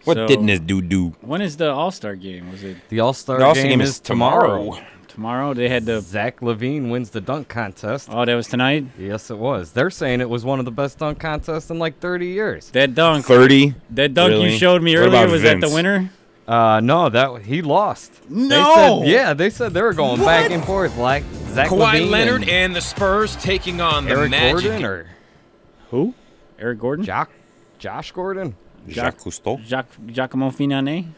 What So- didn't this dude do? When is the All-Star game? Was it The All-Star The All-Star game is tomorrow. tomorrow? They had the... Zach LaVine wins the dunk contest. Oh, that was tonight? Yes, it was. They're saying it was one of the best dunk contests in like 30 years. That dunk. 30? That dunk Really? you showed me What earlier, about was that the Vince? winner? No, he lost. No! They said they were going back and forth like Zach Kawhi Levine Leonard and the Spurs taking on the Eric Magic. Gordon or Who? Eric Gordon? Josh Gordon? Jacques Cousteau. Giacomo Finane?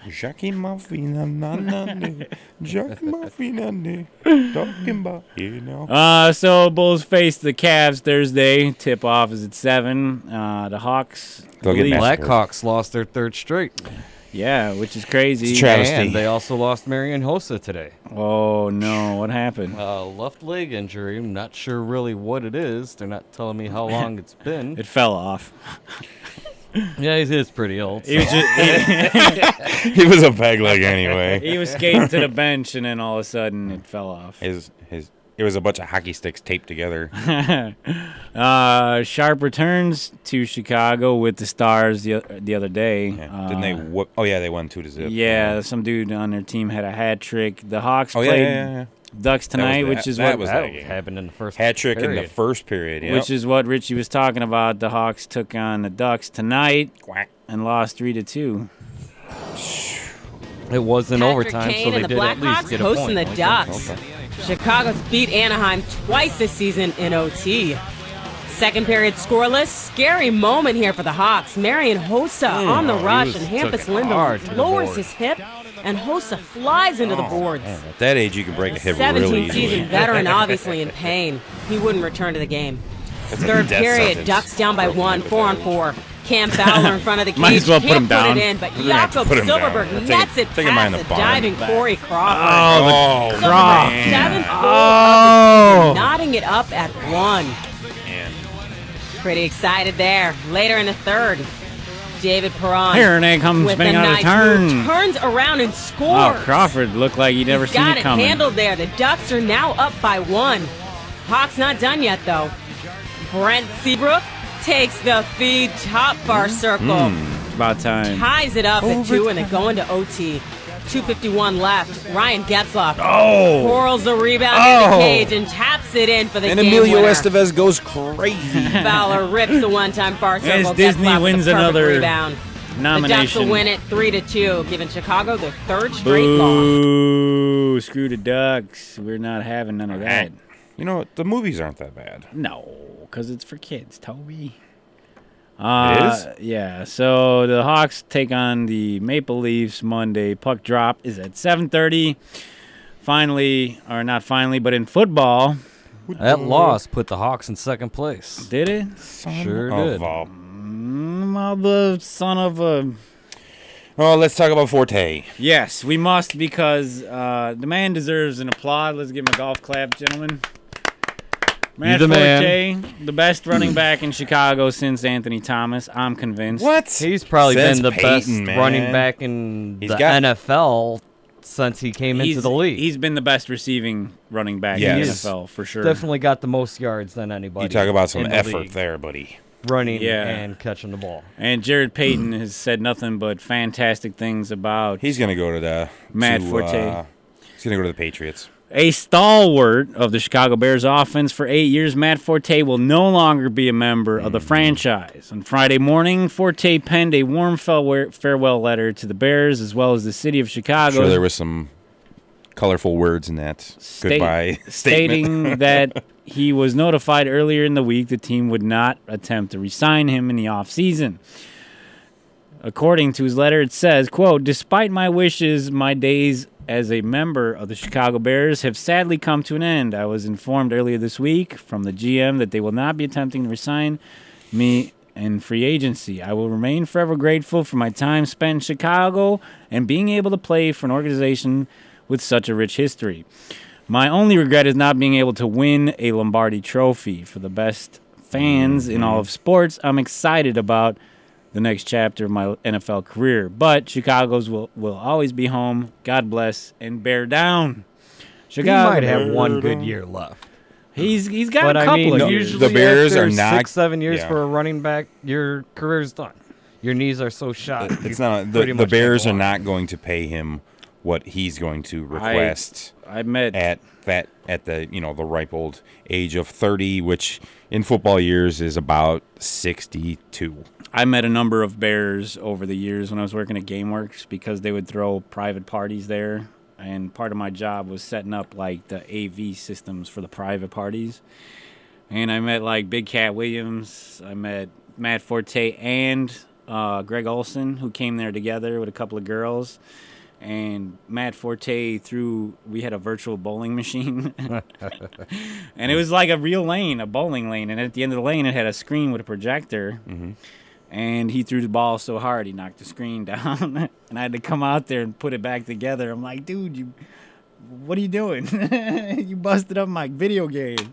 Giacomo Finane. Giacomo Finane. Talking about you know. So Bulls face the Cavs Thursday. Tip-off is at 7. The Hawks. Blackhawks lost their third straight. Yeah, which is crazy. It's a travesty. And they also lost Marian Hossa today. Oh, no. What happened? Left leg injury. I'm not sure really what it is. They're not telling me how long it's been. It fell off. Yeah, he is pretty old. He was, He was a peg leg anyway. he was skating to the bench, and then all of a sudden it fell off. It was a bunch of hockey sticks taped together. Sharp returns to Chicago with the Stars the other day. Yeah. Didn't they whoop? Oh, yeah, they won 2-0. Yeah, some dude on their team had a hat trick. The Hawks Oh, played yeah. Ducks tonight, which is what happened in the first hat trick period. in the first period. Yep. Which is what Richie was talking about. The Hawks took on the Ducks tonight Quack. and lost 3-2. It was in Patrick overtime, Kane so they and the did at least Blackhawks get a hosting point. the Ducks. Chicago's beat Anaheim twice this season in OT. Second period scoreless. Scary moment here for the Hawks. Marian Hossa on the rush, and Hampus Lindholm lowers his hip, and Hossa flies into the boards. Man, at that age, you can break a hip 17 really easily. season veteran, obviously in pain. He wouldn't return to the game. That's a Third death period, sentence. Ducks down by 1, 4-on-4. Cam Fowler in front of the cage. Might as well put Can't him down. it in, but We're gonna have to Jakob put him down. Silverberg Take nets it- it take him behind past the the barn. diving Corey Crawford. Oh, the Crawford. 7th goal Oh. of the season, knotting it up at 1. Man. Pretty excited there. Later in the third, David Perron Here, and it comes with spinning a out of nice turn. move, turns around and Oh, scores. Crawford looked like he'd never He's seen got it it coming. handled there. The Ducks are now up by 1. Hawks not done yet, though. Brent Seabrook takes the feed top bar circle. It's about time. Ties it up at 2, and they go into OT. 2:51 left. Ryan Getzlaf twirls the rebound in the cage and taps it in for the And game Emilio winner. Estevez goes crazy. Fowler rips the one-time bar circle. As Disney Getzlaf with wins the perfect another rebound. The Ducks nomination. will win it 3-2, giving Chicago their third straight loss. Boo! Screw the Ducks. We're not having none of that. You know, the movies aren't that bad. No, because it's for kids, Toby. It is? Yeah, so the Hawks take on the Maple Leafs Monday. Puck drop is at 7:30. Finally, or not finally, but in football. That loss put the Hawks in second place. Did it? Sure did. Mother son of a... Oh, let's talk about Forte. Yes, we must, because the man deserves an applaud. Let's give him a golf clap, gentlemen. Matt the Forte, man. the best running back in Chicago since Anthony Thomas, I'm convinced. What? He's probably Since been the best Peyton, man. running back in He's the got- NFL since he came into the league. He's been the best receiving running back Yes. in the NFL, for sure. Definitely got the most yards than anybody. You talk about some in the effort league, there, buddy. running Yeah. and catching the ball. And Jared Payton has said nothing but fantastic things about He's going to go to the... Matt to, Forte. He's going to go to the Patriots. A stalwart of the Chicago Bears offense for 8 years, Matt Forte will no longer be a member of the franchise. On Friday morning, Forte penned a warm farewell letter to the Bears as well as the city of Chicago. Sure, there was some colorful words in that goodbye statement. Stating that he was notified earlier in the week the team would not attempt to re-sign him in the offseason. According to his letter, it says, quote, "Despite my wishes, my days as a member of the Chicago Bears have sadly come to an end. I was informed earlier this week from the GM that they will not be attempting to re-sign me in free agency. I will remain forever grateful for my time spent in Chicago and being able to play for an organization with such a rich history. My only regret is not being able to win a Lombardi trophy. For the best fans in all of sports, I'm excited about the next chapter of my NFL career. But Chicago's will always be home. God bless and bear down." Chicago He might have one good year left. He's got But a I couple mean, of years. usually The Bears after are not- 6-7 years yeah. for a running back, your career's done. Your knees are so shot. It's you not pretty the much Bears can't are go on. not going to pay him what he's going to request I met at the the ripe old age of 30, which in football years is about 62. I met a number of Bears over the years when I was working at GameWorks because they would throw private parties there. And part of my job was setting up, like, the AV systems for the private parties. And I met, like, Big Cat Williams. I met Matt Forte and Greg Olson, who came there together with a couple of girls. And Matt Forte we had a virtual bowling machine. And it was like a real lane, a bowling lane. And at the end of the lane, it had a screen with a projector. Mm-hmm. And he threw the ball so hard, he knocked the screen down. And I had to come out there and put it back together. I'm like, dude, what are you doing? You busted up my video game.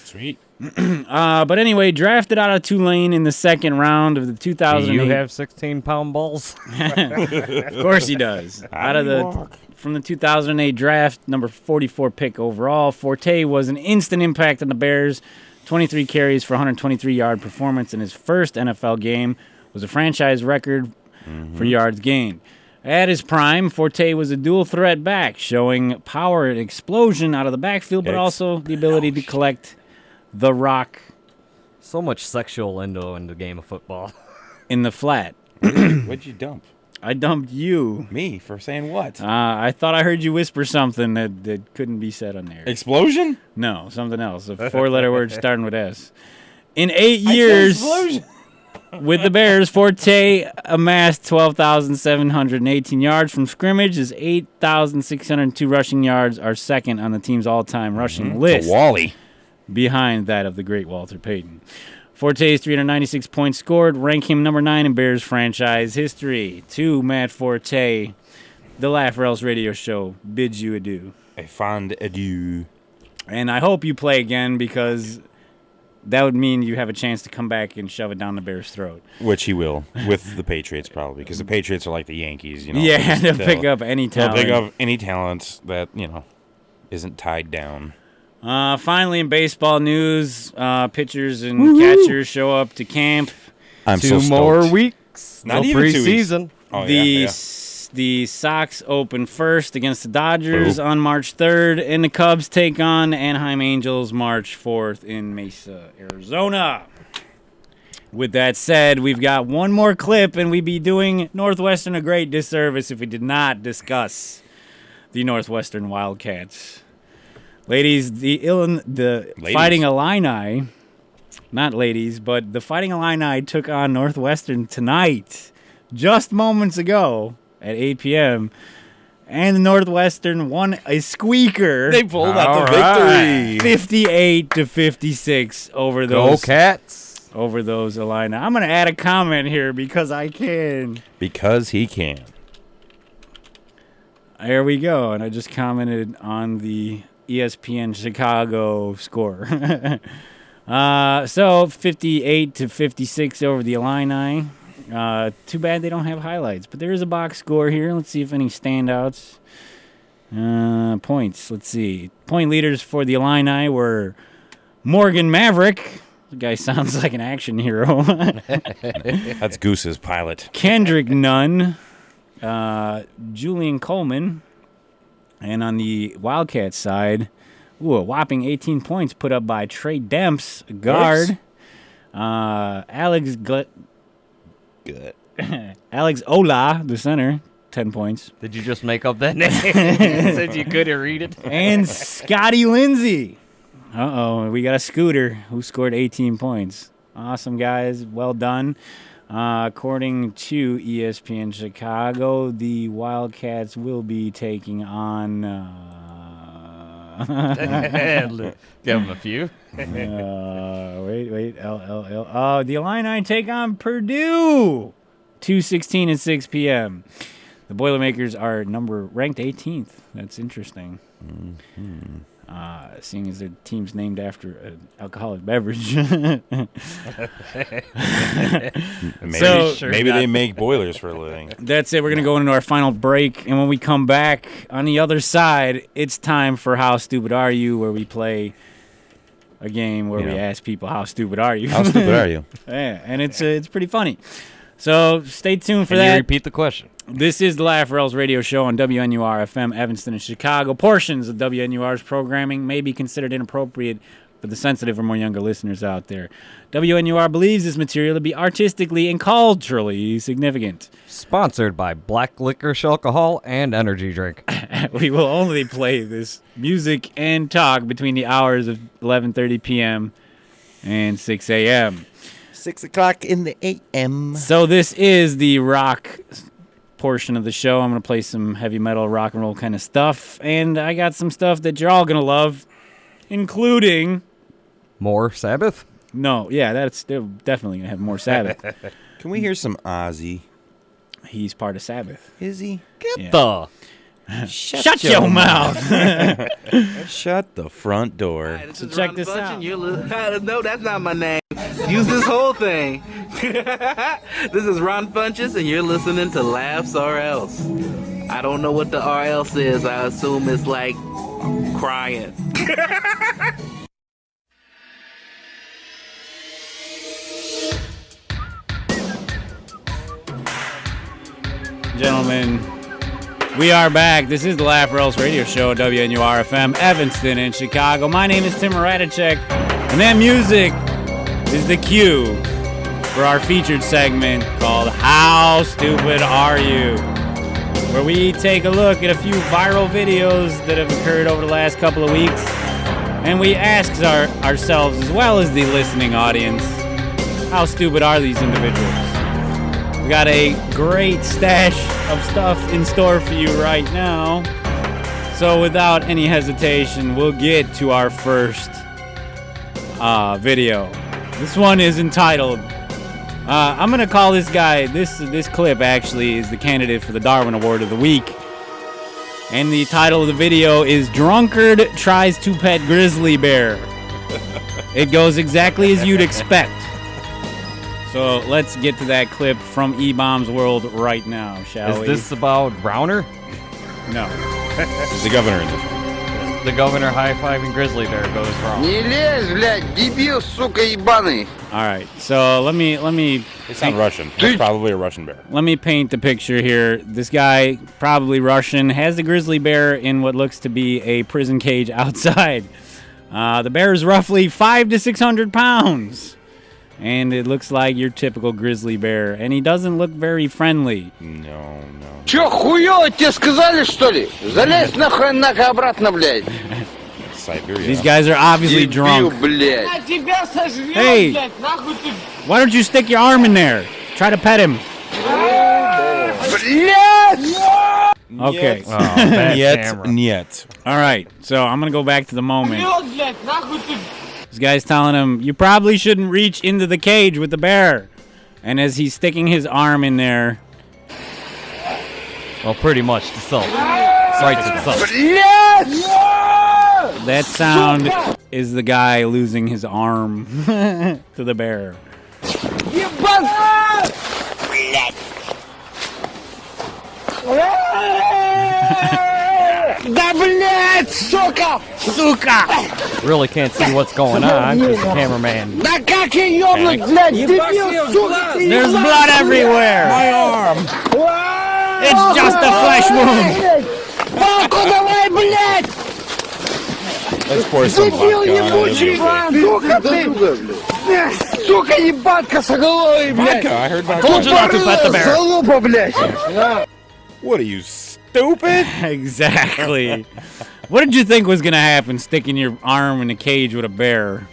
Sweet. But anyway, drafted out of Tulane in the second round of the 2008. Do you have 16-pound balls? Of course he does. From the 2008 draft, number 44 pick overall, Forte was an instant impact on the Bears. 23 carries for 123-yard performance in his first NFL game was a franchise record for yards gained. At his prime, Forte was a dual-threat back, showing power and explosion out of the backfield, but also the ability to collect the rock. So much sexual innuendo in the game of football. In the flat. What'd you dump? I dumped you. Me? For saying what? I thought I heard you whisper something that couldn't be said on there. Explosion? No, something else. A 4-letter word starting with S. In 8 years with the Bears, Forte amassed 12,718 yards from scrimmage. His 8,602 rushing yards are second on the team's all-time rushing list. A Wally. Behind that of the great Walter Payton. Forte's 396 points scored rank him number 9 in Bears franchise history. To Matt Forte, the Laugh or Else Radio Show bids you adieu. A fond adieu. And I hope you play again because that would mean you have a chance to come back and shove it down the Bears' throat. Which he will, with the Patriots probably, because the Patriots are like the Yankees, you know. Yeah, they'll pick up any talent. They'll pick up any talent that, isn't tied down. Finally, in baseball news, pitchers and catchers show up to camp. I'm Two more weeks. Not even preseason. Oh, The Sox open first against the Dodgers on March 3rd, and the Cubs take on the Anaheim Angels March 4th in Mesa, Arizona. With that said, we've got one more clip, and we'd be doing Northwestern a great disservice if we did not discuss the Northwestern Wildcats. Ladies, the Fighting Illini, not ladies, but the Fighting Illini took on Northwestern tonight, just moments ago at 8 p.m., and the Northwestern won a squeaker. They pulled out the victory. 58-56 over those. Go Cats. Over those Illini. I'm going to add a comment here because I can. Because he can. There we go, and I just commented on the ESPN Chicago score. So 58-56 over the Illini. Too bad they don't have highlights, but there is a box score here. Let's see if any standouts. Points. Let's see. Point leaders for the Illini were Morgan Maverick. The guy sounds like an action hero. That's Goose's pilot. Kendrick Nunn. Julian Coleman. And on the Wildcats side, a whopping 18 points put up by Trey Demps, guard. Alex Ola, the center, 10 points. Did you just make up that name since you couldn't read it? And Scotty Lindsay. We got a Scooter who scored 18 points. Awesome, guys. Well done. According to ESPN Chicago, the Wildcats will be taking on... Give them a few. Wait. LLL. The Illini take on Purdue. 2:16 at 6 p.m. The Boilermakers are ranked 18th. That's interesting. Seeing as their team's named after an alcoholic beverage. Maybe they make boilers for a living. That's it. We're going to go into our final break. And when we come back, on the other side, it's time for How Stupid Are You, where we play a game where we ask people, how stupid are you? How stupid are you? Yeah, and it's pretty funny. So stay tuned for Can that. you repeat the question? This is the Laugh or Else Radio Show on WNUR-FM, Evanston and Chicago. Portions of WNUR's programming may be considered inappropriate for the sensitive or more younger listeners out there. WNUR believes this material to be artistically and culturally significant. Sponsored by Black Licorice Alcohol and Energy Drink. We will only play this music and talk between the hours of 11:30 p.m. and 6 a.m. 6 o'clock in the a.m. So this is the rock portion of the show. I'm going to play some heavy metal, rock and roll kind of stuff. And I got some stuff that you're all going to love, including... More Sabbath? No, yeah, they're definitely going to have more Sabbath. Can we hear some Ozzy? He's part of Sabbath. Is he? Shut your mouth. Shut the front door. Hi, this is check Ron this Bunch, out. and no, that's not my name. Use this whole thing. This is Ron Funches, and you're listening to Laughs or Else. I don't know what the or else is. I assume it's like crying. Gentlemen, we are back. This is the Laugh or Else Radio Show, WNUR-FM, Evanston in Chicago. My name is Tim Radicek, and that music is the cue for our featured segment called How Stupid Are You?, where we take a look at a few viral videos that have occurred over the last couple of weeks, and we ask ourselves, as well as the listening audience, how stupid are these individuals? We got a great stash of stuff in store for you right now. So without any hesitation, we'll get to our first video. This one is entitled, I'm going to call this guy, this clip actually is the candidate for the Darwin Award of the Week. And the title of the video is Drunkard Tries to Pet Grizzly Bear. It goes exactly as you'd expect. So let's get to that clip from E-Bomb's World right now, shall we? Is this about Browner? No. Is the governor in this one? The governor high-fiving grizzly bear goes wrong. Не лезь, блядь, дебил, сука, ебаный. All right, so let me. It's not Russian. It's probably a Russian bear. Let me paint the picture here. This guy, probably Russian, has the grizzly bear in what looks to be a prison cage outside. The bear is roughly 500 to 600 pounds. And it looks like your typical grizzly bear. And he doesn't look very friendly. No. Чё, хуёво тебе сказали, что ли? Залезь нахуй обратно, блядь. Siberia. These guys are obviously drunk. Hey, why don't you stick your arm in there? Try to pet him. Okay. Niet. All right, so I'm going to go back to the moment. This guy's telling him, you probably shouldn't reach into the cage with the bear. And as he's sticking his arm in there... Well, pretty much the soul. Writes itself. That sound is the guy losing his arm to the bear. Suka! Really can't see what's going on because the cameraman. There's blood everywhere! My arm! It's just a flesh wound! Let's pour some Сука, ебанка соголовый, блядь. Vodka, I heard vodka. Told you not to pet the bear. Залупа, блядь. What are you, stupid? Exactly. What did you think was going to happen sticking your arm in a cage with a bear?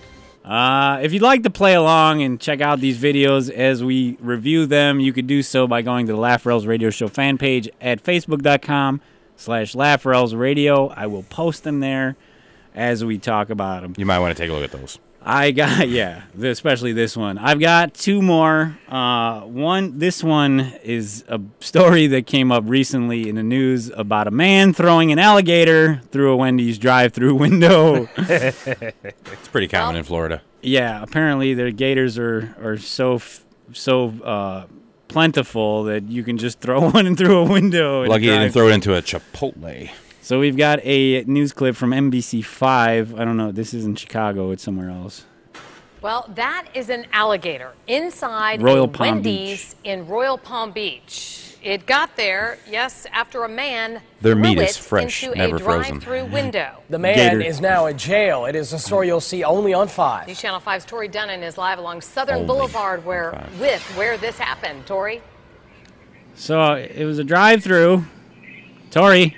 If you'd like to play along and check out these videos as we review them, you could do so by going to the Laugh or Else Radio Show fan page at facebook.com/Laugh or Else Radio. I will post them there as we talk about them. You might want to take a look at those. I got, especially this one. I've got two more. This one is a story that came up recently in the news about a man throwing an alligator through a Wendy's drive-through window. It's pretty common in Florida. Yeah, apparently their gators are so plentiful that you can just throw one in through a window. Lucky they didn't throw it into a Chipotle. So we've got a news clip from NBC5. I don't know. This isn't Chicago. It's somewhere else. Well, that is an alligator inside Royal a Palm Wendy's in Royal Palm Beach. It got there, yes, after a man Their threw meat it is fresh, into never a frozen. drive-through window. The man is now in jail. It is a story you'll see only on 5. News Channel 5's Tori Dunnan is live along Southern Only Boulevard where this happened. Tori? So it was a drive-through. Tori.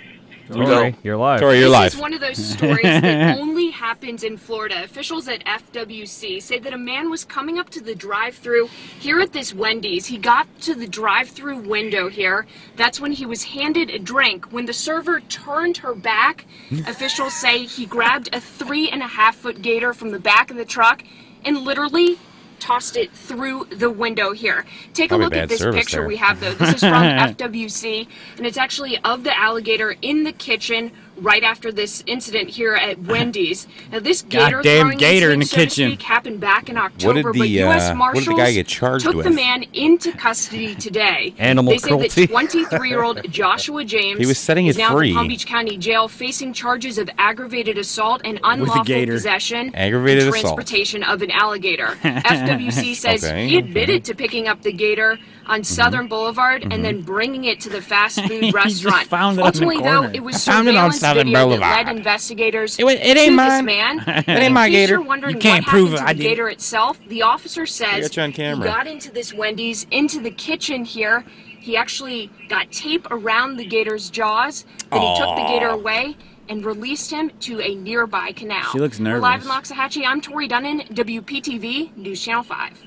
You're live. Tori, you're live. This is one of those stories that only happens in Florida. Officials at FWC say that a man was coming up to the drive-thru here at this Wendy's. He got to the drive-thru window here. That's when he was handed a drink. When the server turned her back, officials say he grabbed a 3.5-foot gator from the back of the truck and literally tossed it through the window here. Take Probably a look at this service picture there. we have, though. This is from FWC, and it's actually of the alligator in the kitchen right after this incident here at Wendy's. Now, this gator Goddamn throwing gator in the incident, so to kitchen. speak, happened back in What October, did but U.S. what did Marshals the guy get charged took with? the man into custody today. Animal they say cruelty. that 23-year-old Joshua James He was setting is it now free. in Palm Beach County Jail facing charges of aggravated assault and unlawful gator. possession Aggravated and assault. transportation of an alligator. FWC says Okay, he admitted to picking up the gator on Southern Boulevard and then bringing it to the fast food restaurant. found it on the Ultimately, though, corner. it was I found it on surveillance Southern video Boulevard. that led investigators It ain't to mine. this man. It ain't my In case gator. you're wondering You can't what prove happened it. to I the did it. gator itself, the officer says got you on camera. he got into this Wendy's, into the kitchen here. He actually got tape around the gator's jaws. Then he took the gator away and released him to a nearby canal. She looks We're live nervous. in Loxahatchee. I'm Tori Dunnan, WPTV, News Channel 5.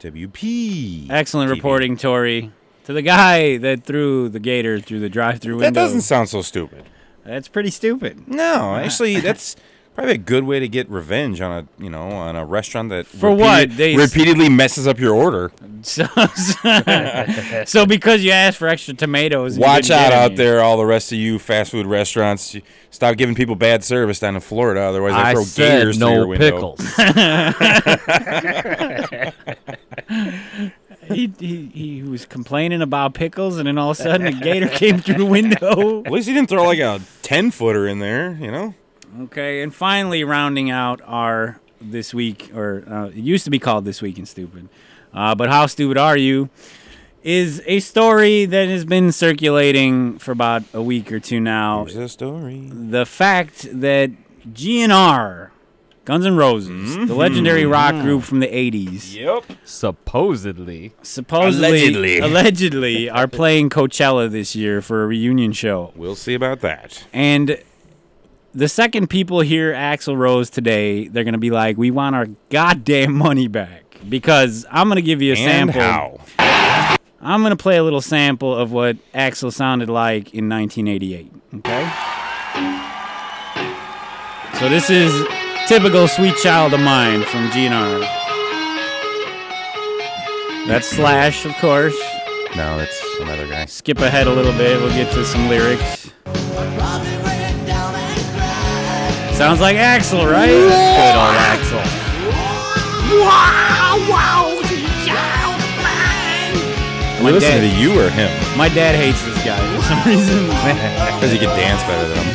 WP. Excellent TV. reporting, Tori. To the guy that threw the gator through the drive-through window. That doesn't sound so stupid. That's pretty stupid. No, actually, that's probably a good way to get revenge on a restaurant that For what? They- repeatedly messes up your order. So because you asked for extra tomatoes. and you Watch didn't out get out any. there, all the rest of you fast food restaurants. Stop giving people bad service down in Florida, otherwise they I throw said gators through your no window. pickles. He was complaining about pickles, and then all of a sudden a gator came through the window. At least he didn't throw like a 10-footer in there, you know? Okay, and finally rounding out our This Week, or it used to be called This Week in Stupid, but How Stupid Are You, is a story that has been circulating for about a week or two now. Here's the story. The fact that GNR, Guns N' Roses, the legendary rock group from the 80s, Yep. Supposedly, allegedly are playing Coachella this year for a reunion show. We'll see about that. And the second people hear Axl Rose today, they're going to be like, we want our goddamn money back. Because I'm going to give you a And sample. how? I'm going to play a little sample of what Axl sounded like in 1988. Okay? So this is Typical Sweet Child of Mine from GNR. That's Slash, of course. No, that's another guy. Skip ahead a little bit. We'll get to some lyrics. Sounds like Axl, right? Good old Axl. Are we listening to you or him? My dad hates this guy for some reason. Because he can dance better than him.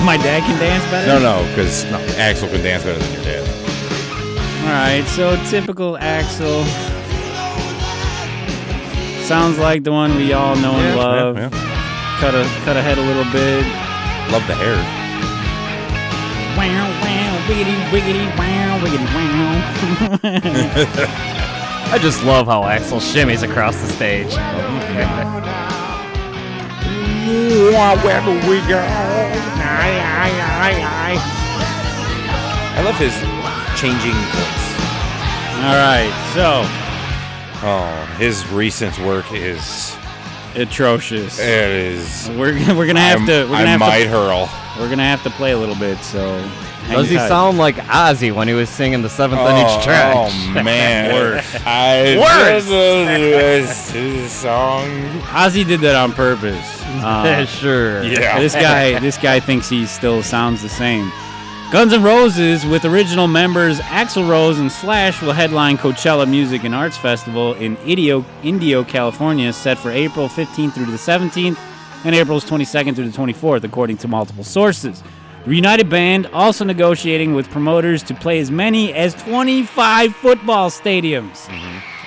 My dad can dance better? No, because Axel can dance better than your dad. Alright, so typical Axl. Sounds like the one we all know and love. Yeah. Cut ahead a little bit. Love the hair. Wow, wow, wiggity, wiggity, wow, wiggity, wow. I just love how Axl shimmies across the stage. Wherever we go. I love his changing voice. All right, so. Oh, his recent work is atrocious. It is. We're gonna have to. I might hurl. We're gonna have to play a little bit. So. Does he sound like Ozzy when he was singing the 7th Inch Trash? Oh man, Worse. Worse. His song. Ozzy did that on purpose. Sure. Yeah. This guy thinks he still sounds the same. Guns N' Roses with original members Axl Rose and Slash will headline Coachella Music and Arts Festival in Indio, California, set for April 15th through the 17th and April's 22nd through the 24th, according to multiple sources. The Reunited Band also negotiating with promoters to play as many as 25 football stadiums.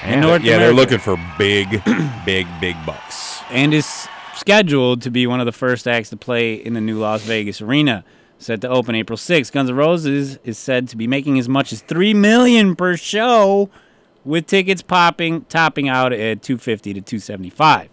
in North Yeah, America. they're looking for big, big bucks. And is scheduled to be one of the first acts to play in the new Las Vegas arena. Set to open April 6th. Guns N' Roses is said to be making as much as $3 million per show, with tickets topping out at $250 to $275.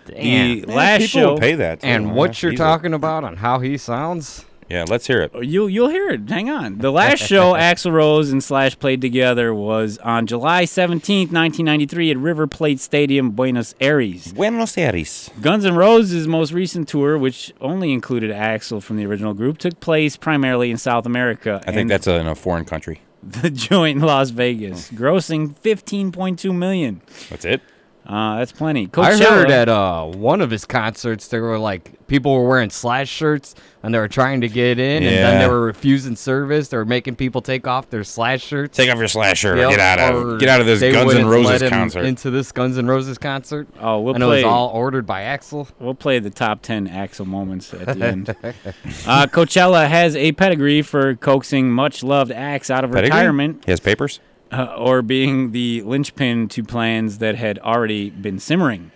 Damn. The last people show will pay that. Too, And huh? what you're Easy. talking about on how he sounds? Yeah, let's hear it. You'll hear it. Hang on. The last show Axl Rose and Slash played together was on July 17th, 1993 at River Plate Stadium, Buenos Aires. Buenos Aires. Guns N' Roses' most recent tour, which only included Axl from the original group, took place primarily in South America. I think that's in a foreign country. The joint in Las Vegas, grossing $15.2 million. That's it? That's plenty. I heard at one of his concerts, there were like people were wearing Slash shirts and they were trying to get in, and then they were refusing service. They were making people take off their Slash shirts. Take off your Slash shirt. Yep. Get out of this They Guns N' wouldn't Roses let him concert. into this Guns N' Roses concert. Oh, we'll and play. It was all ordered by Axl. We'll play the top 10 Axl moments at the end. Coachella has a pedigree for coaxing much-loved acts out of retirement. He has papers? Or being the linchpin to plans that had already been simmering.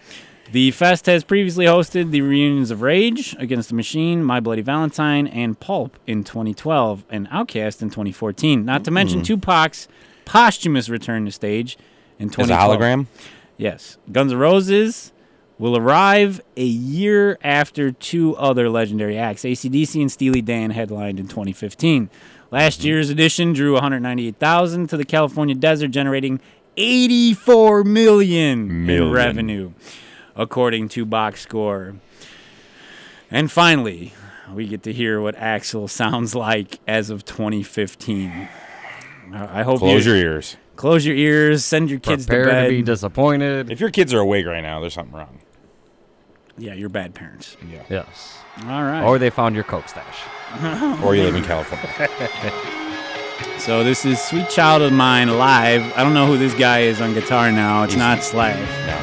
The fest has previously hosted the reunions of Rage, Against the Machine, My Bloody Valentine, and Pulp in 2012, and Outkast in 2014. Not to mention Tupac's posthumous return to stage in 2012. As a hologram? Yes. Guns N' Roses will arrive a year after two other legendary acts. AC/DC and Steely Dan headlined in 2015. Last year's edition drew 198,000 to the California desert, generating $84 million in revenue, according to Box Score. And finally, we get to hear what Axl sounds like as of 2015. I hope Close your ears. Close your ears. Send your kids Prepare to bed. to be disappointed. If your kids are awake right now, there's something wrong. Yeah, you're bad parents. Yeah. Yes. All right. Or they found your Coke stash. Or you live in California. So this is Sweet Child of Mine live. I don't know who this guy is on guitar now. It's not Slash. No.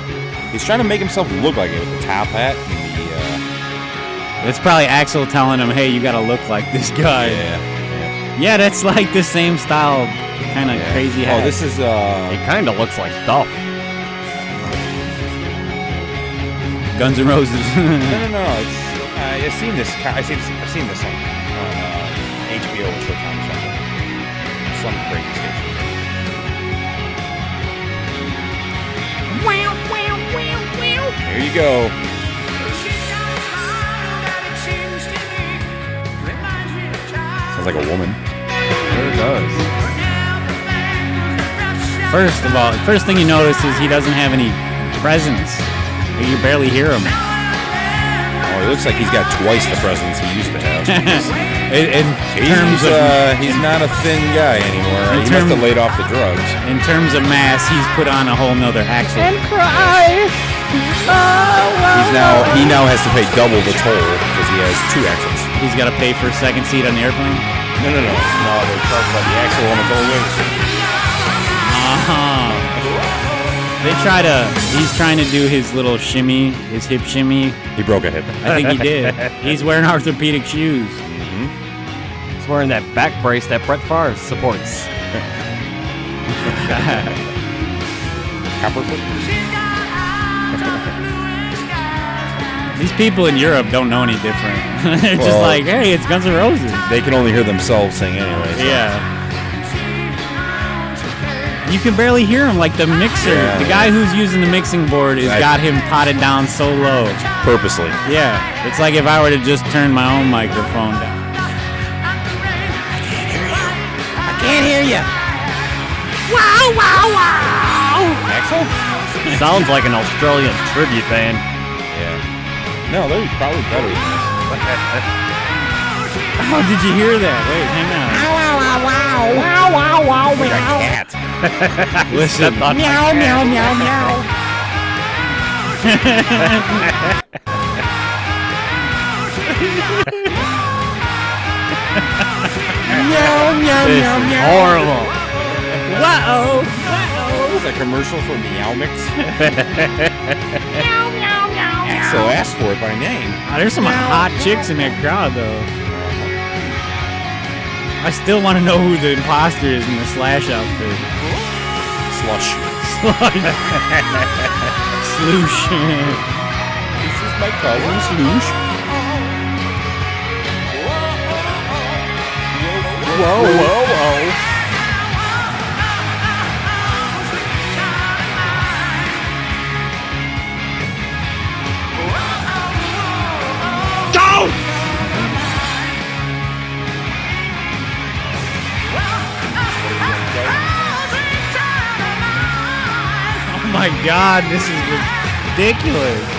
He's trying to make himself look like it with the top hat and the... It's probably Axl telling him, hey, you got to look like this guy. Yeah, that's like the same style, kind of crazy hat. Oh, this is... It kind of looks like Duff. Guns N' Roses. No. It's... I've seen this. I've seen this on HBO or Showtime or something. Some crazy station. There you go. Sounds like a woman. Sure does. First of all, first thing you notice is he doesn't have any presence. You barely hear him. Oh, it looks like he's got twice the presence he used to have. He's not a thin guy anymore. He must have laid off the drugs. In terms of mass, he's put on a whole nother Axl. And cry. He now has to pay double the toll because he has two axles. He's got to pay for a second seat on the airplane? No. They're talking about the axle on its own wings. He's trying to do his little shimmy, his hip shimmy. He broke a hip. I think he did. He's wearing orthopedic shoes. He's wearing that back brace that Brett Favre supports. These people in Europe don't know any different. They're just like, hey, it's Guns N' Roses. They can only hear themselves sing anyway. So. Yeah. You can barely hear him, like the mixer. Yeah. The guy who's using the mixing board has got him potted down so low. Purposely. Yeah. It's like if I were to just turn my own microphone down. I can't hear you. Wow, wow, wow. Axl? Sounds like an Australian tribute band. Yeah. No, they're probably better than this. Oh, did you hear that? Wait, hang on. Wow, wow, wow. Wow, wow, wow, Like a wow. cat. Listen. Meow, meow, meow, meow. Meow, meow, This meow, is meow. horrible. Whoa, whoa. It's a commercial for Meow Mix. Meow, meow, meow, meow. So ask for it by name. There's some hot chicks in that crowd, though. I still want to know who the imposter is in the Slash outfit. Slush. Sloosh. This is my cousin Sloosh. Whoa, whoa, whoa. Go! Oh my God, this is ridiculous.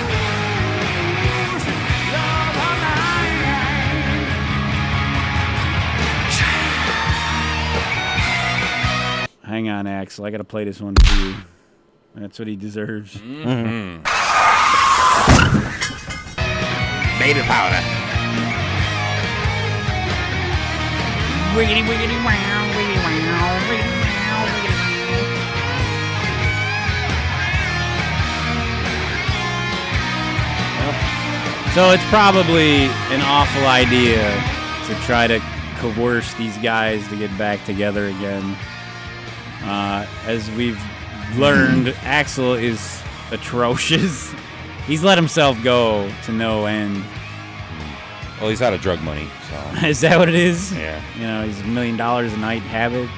Hang on, Axel. I gotta play this one for you. That's what he deserves. Mm-hmm. Baby powder. Wiggity, wiggity, wow, wiggity, wow, wiggity, wow, wiggity, wow. So it's probably an awful idea to try to coerce these guys to get back together again. As we've learned, Axel is atrocious. He's let himself go to no end. Well, he's out of drug money, so. Is that what it is? Yeah. You know, he's $1 million a night habit.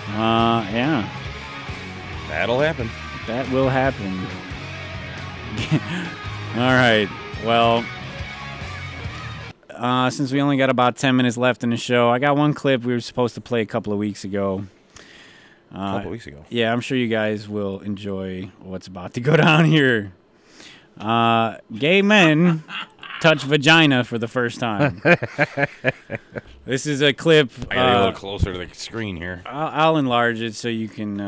Yeah. That'll happen. That will happen. All right. Well, since we only got about 10 minutes left in the show, I got one clip we were supposed to play a couple of weeks ago. A couple weeks ago. Yeah, I'm sure you guys will enjoy what's about to go down here. Gay men touch vagina for the first time. This is a clip. I gotta get a little closer to the screen here. I'll enlarge it so you can.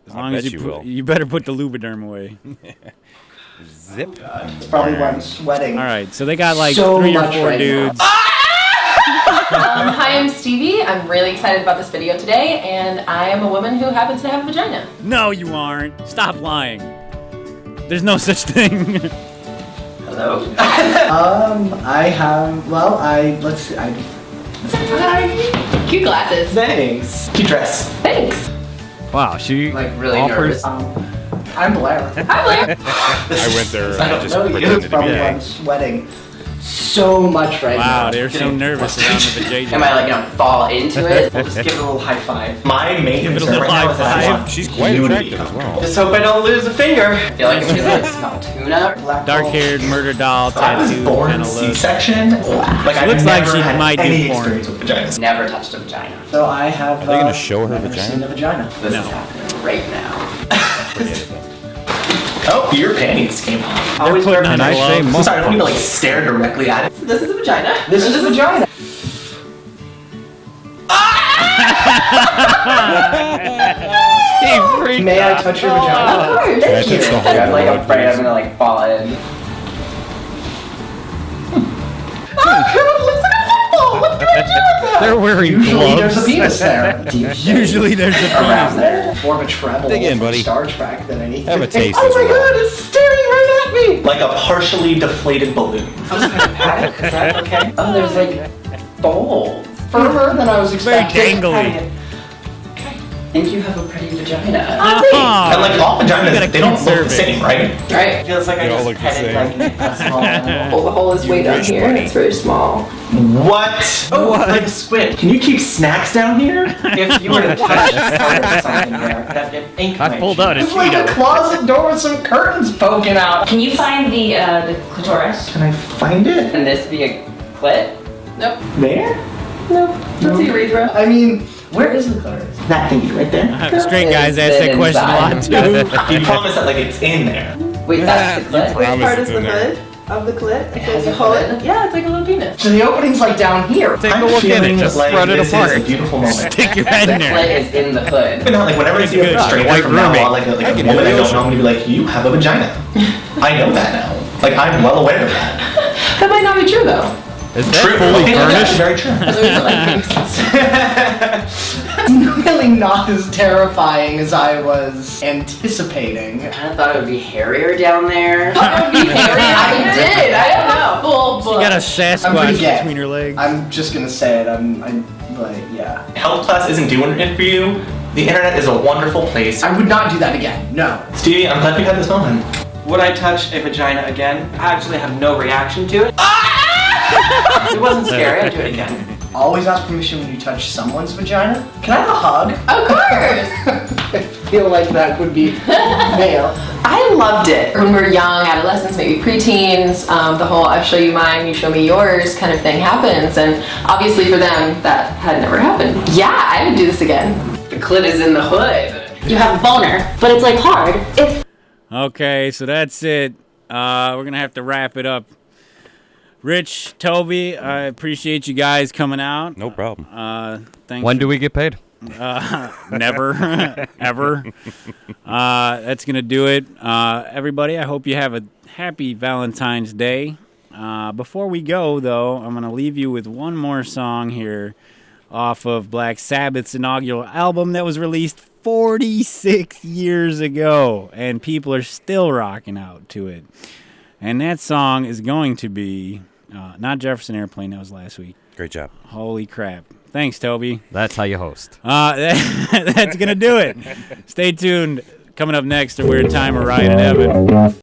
As long as will. You better put the Lubriderm away. Zip. Probably why I'm sweating. All right, so they got like so 3 or 4 right dudes. Hi, I'm Stevie. I'm really excited about this video today, and I am a woman who happens to have a vagina. No, you aren't. Stop lying. There's no such thing. Hello. I have. Well, let's see. Hi. Cute glasses. Thanks. Cute dress. Thanks. Wow, she Like really offers. nervous. I'm Blair. Hi, Blair. I went there and I just know you. pretended to be Probably why gay. I'm sweating so much right now. Wow, they're so nervous around the vajayjay. Am I like gonna fall into it? We'll just give it a little high five. My main Give it a concern little right now is high that I five. want She's quite unity. attractive as well. Just hope I don't lose a finger. I feel like it's like tuna. Dark-haired murder doll I was tattoo born kind of look. C-section. Like She I've looks like never she had might do any porn. experience with vaginas. Never touched a vagina. So I have. Are they gonna show her never vagina? seen a vagina. This is happening right now. Oh, your panties came off. They're Always wear putting on panties. gloves. I'm sorry, I don't need to like stare directly at it. This is a vagina. This is a vagina. May I touch your vagina? Of course. That's just the whole I'm like world, afraid I'm please. gonna like fall in. They're wearing Usually there's a gloves. penis there. Usually there's a Around penis. there. More of a treble Dig in, for buddy. Star Trek than anything. Have a taste Oh as my well. god, it's staring right at me! Like a partially deflated balloon. I was gonna pat it, is that okay? Oh, there's like folds. Firmer than I was Very expecting. dangly. I think you have a pretty vagina. Oh, And like all You got a vaginas, they don't cute look the cervix. same, right? Right. It feels like I They all just look the petted same. like a small animal. Well, the hole is way down wish, here, buddy. and it's very small. What? Oh, like a squid. Can you keep snacks down here? If you were to touch something there, that ink I might pulled out a It's like a Cheeto. closet door with some curtains poking out. Can you find the clitoris? Can I find it? Can this be a clit? Nope. There? Nope. That's the urethra. I mean, where is the clitoris? That thingy right there. The straight guys ask that question a lot too. You promise that like it's in there. Wait, that's the clit? Promise part it's is in the there. hood of the clit? It says a hood? Yeah, it's like a little penis. So the opening's like down here. Take a I'm look at it, feeling just like spread it this apart. is a beautiful moment. Stick your head The in there. clit is in the hood. But now, like whenever I see a Good. stranger White from now roommate. on, like a I can woman I do don't that. know, I'm gonna be like, you have a vagina. I know that now. Like I'm well aware of that. That might not be true though. Is that True. fully Okay, yeah, furnished? very true. It's really not as terrifying as I was anticipating. I kind of thought it would be hairier down there. Thought it would be hairier? I did. I don't know. Full You got a I'm pretty Sasquatch gay. between your legs. I'm just gonna say it. I'm like, yeah. Health class isn't doing it for you. The internet is a wonderful place. I would not do that again. No. Stevie, I'm glad we had this moment. Would I touch a vagina again? I actually have no reaction to it. It wasn't scary. I'd do it again. Always ask permission when you touch someone's vagina. Can I have a hug? Of course. I feel like that would be male. I loved it. When we were young, adolescents, maybe preteens, the whole "I show you mine, you show me yours" kind of thing happens, and obviously for them that had never happened. Yeah, I would do this again. The clit is in the hood. You have a boner, but it's like hard. It's Okay, so that's it. We're going to have to wrap it up. Rich, Toby, I appreciate you guys coming out. No problem. Thanks. When do we get paid? Never, ever. That's going to do it. Everybody, I hope you have a happy Valentine's Day. Before we go, though, I'm going to leave you with one more song here off of Black Sabbath's inaugural album that was released 46 years ago, and people are still rocking out to it. And that song is going to be not Jefferson Airplane, that was last week. Great job. Holy crap. Thanks, Toby. That's how you host. That's going to do it. Stay tuned. Coming up next, a Weird Time with Ryan and Evan.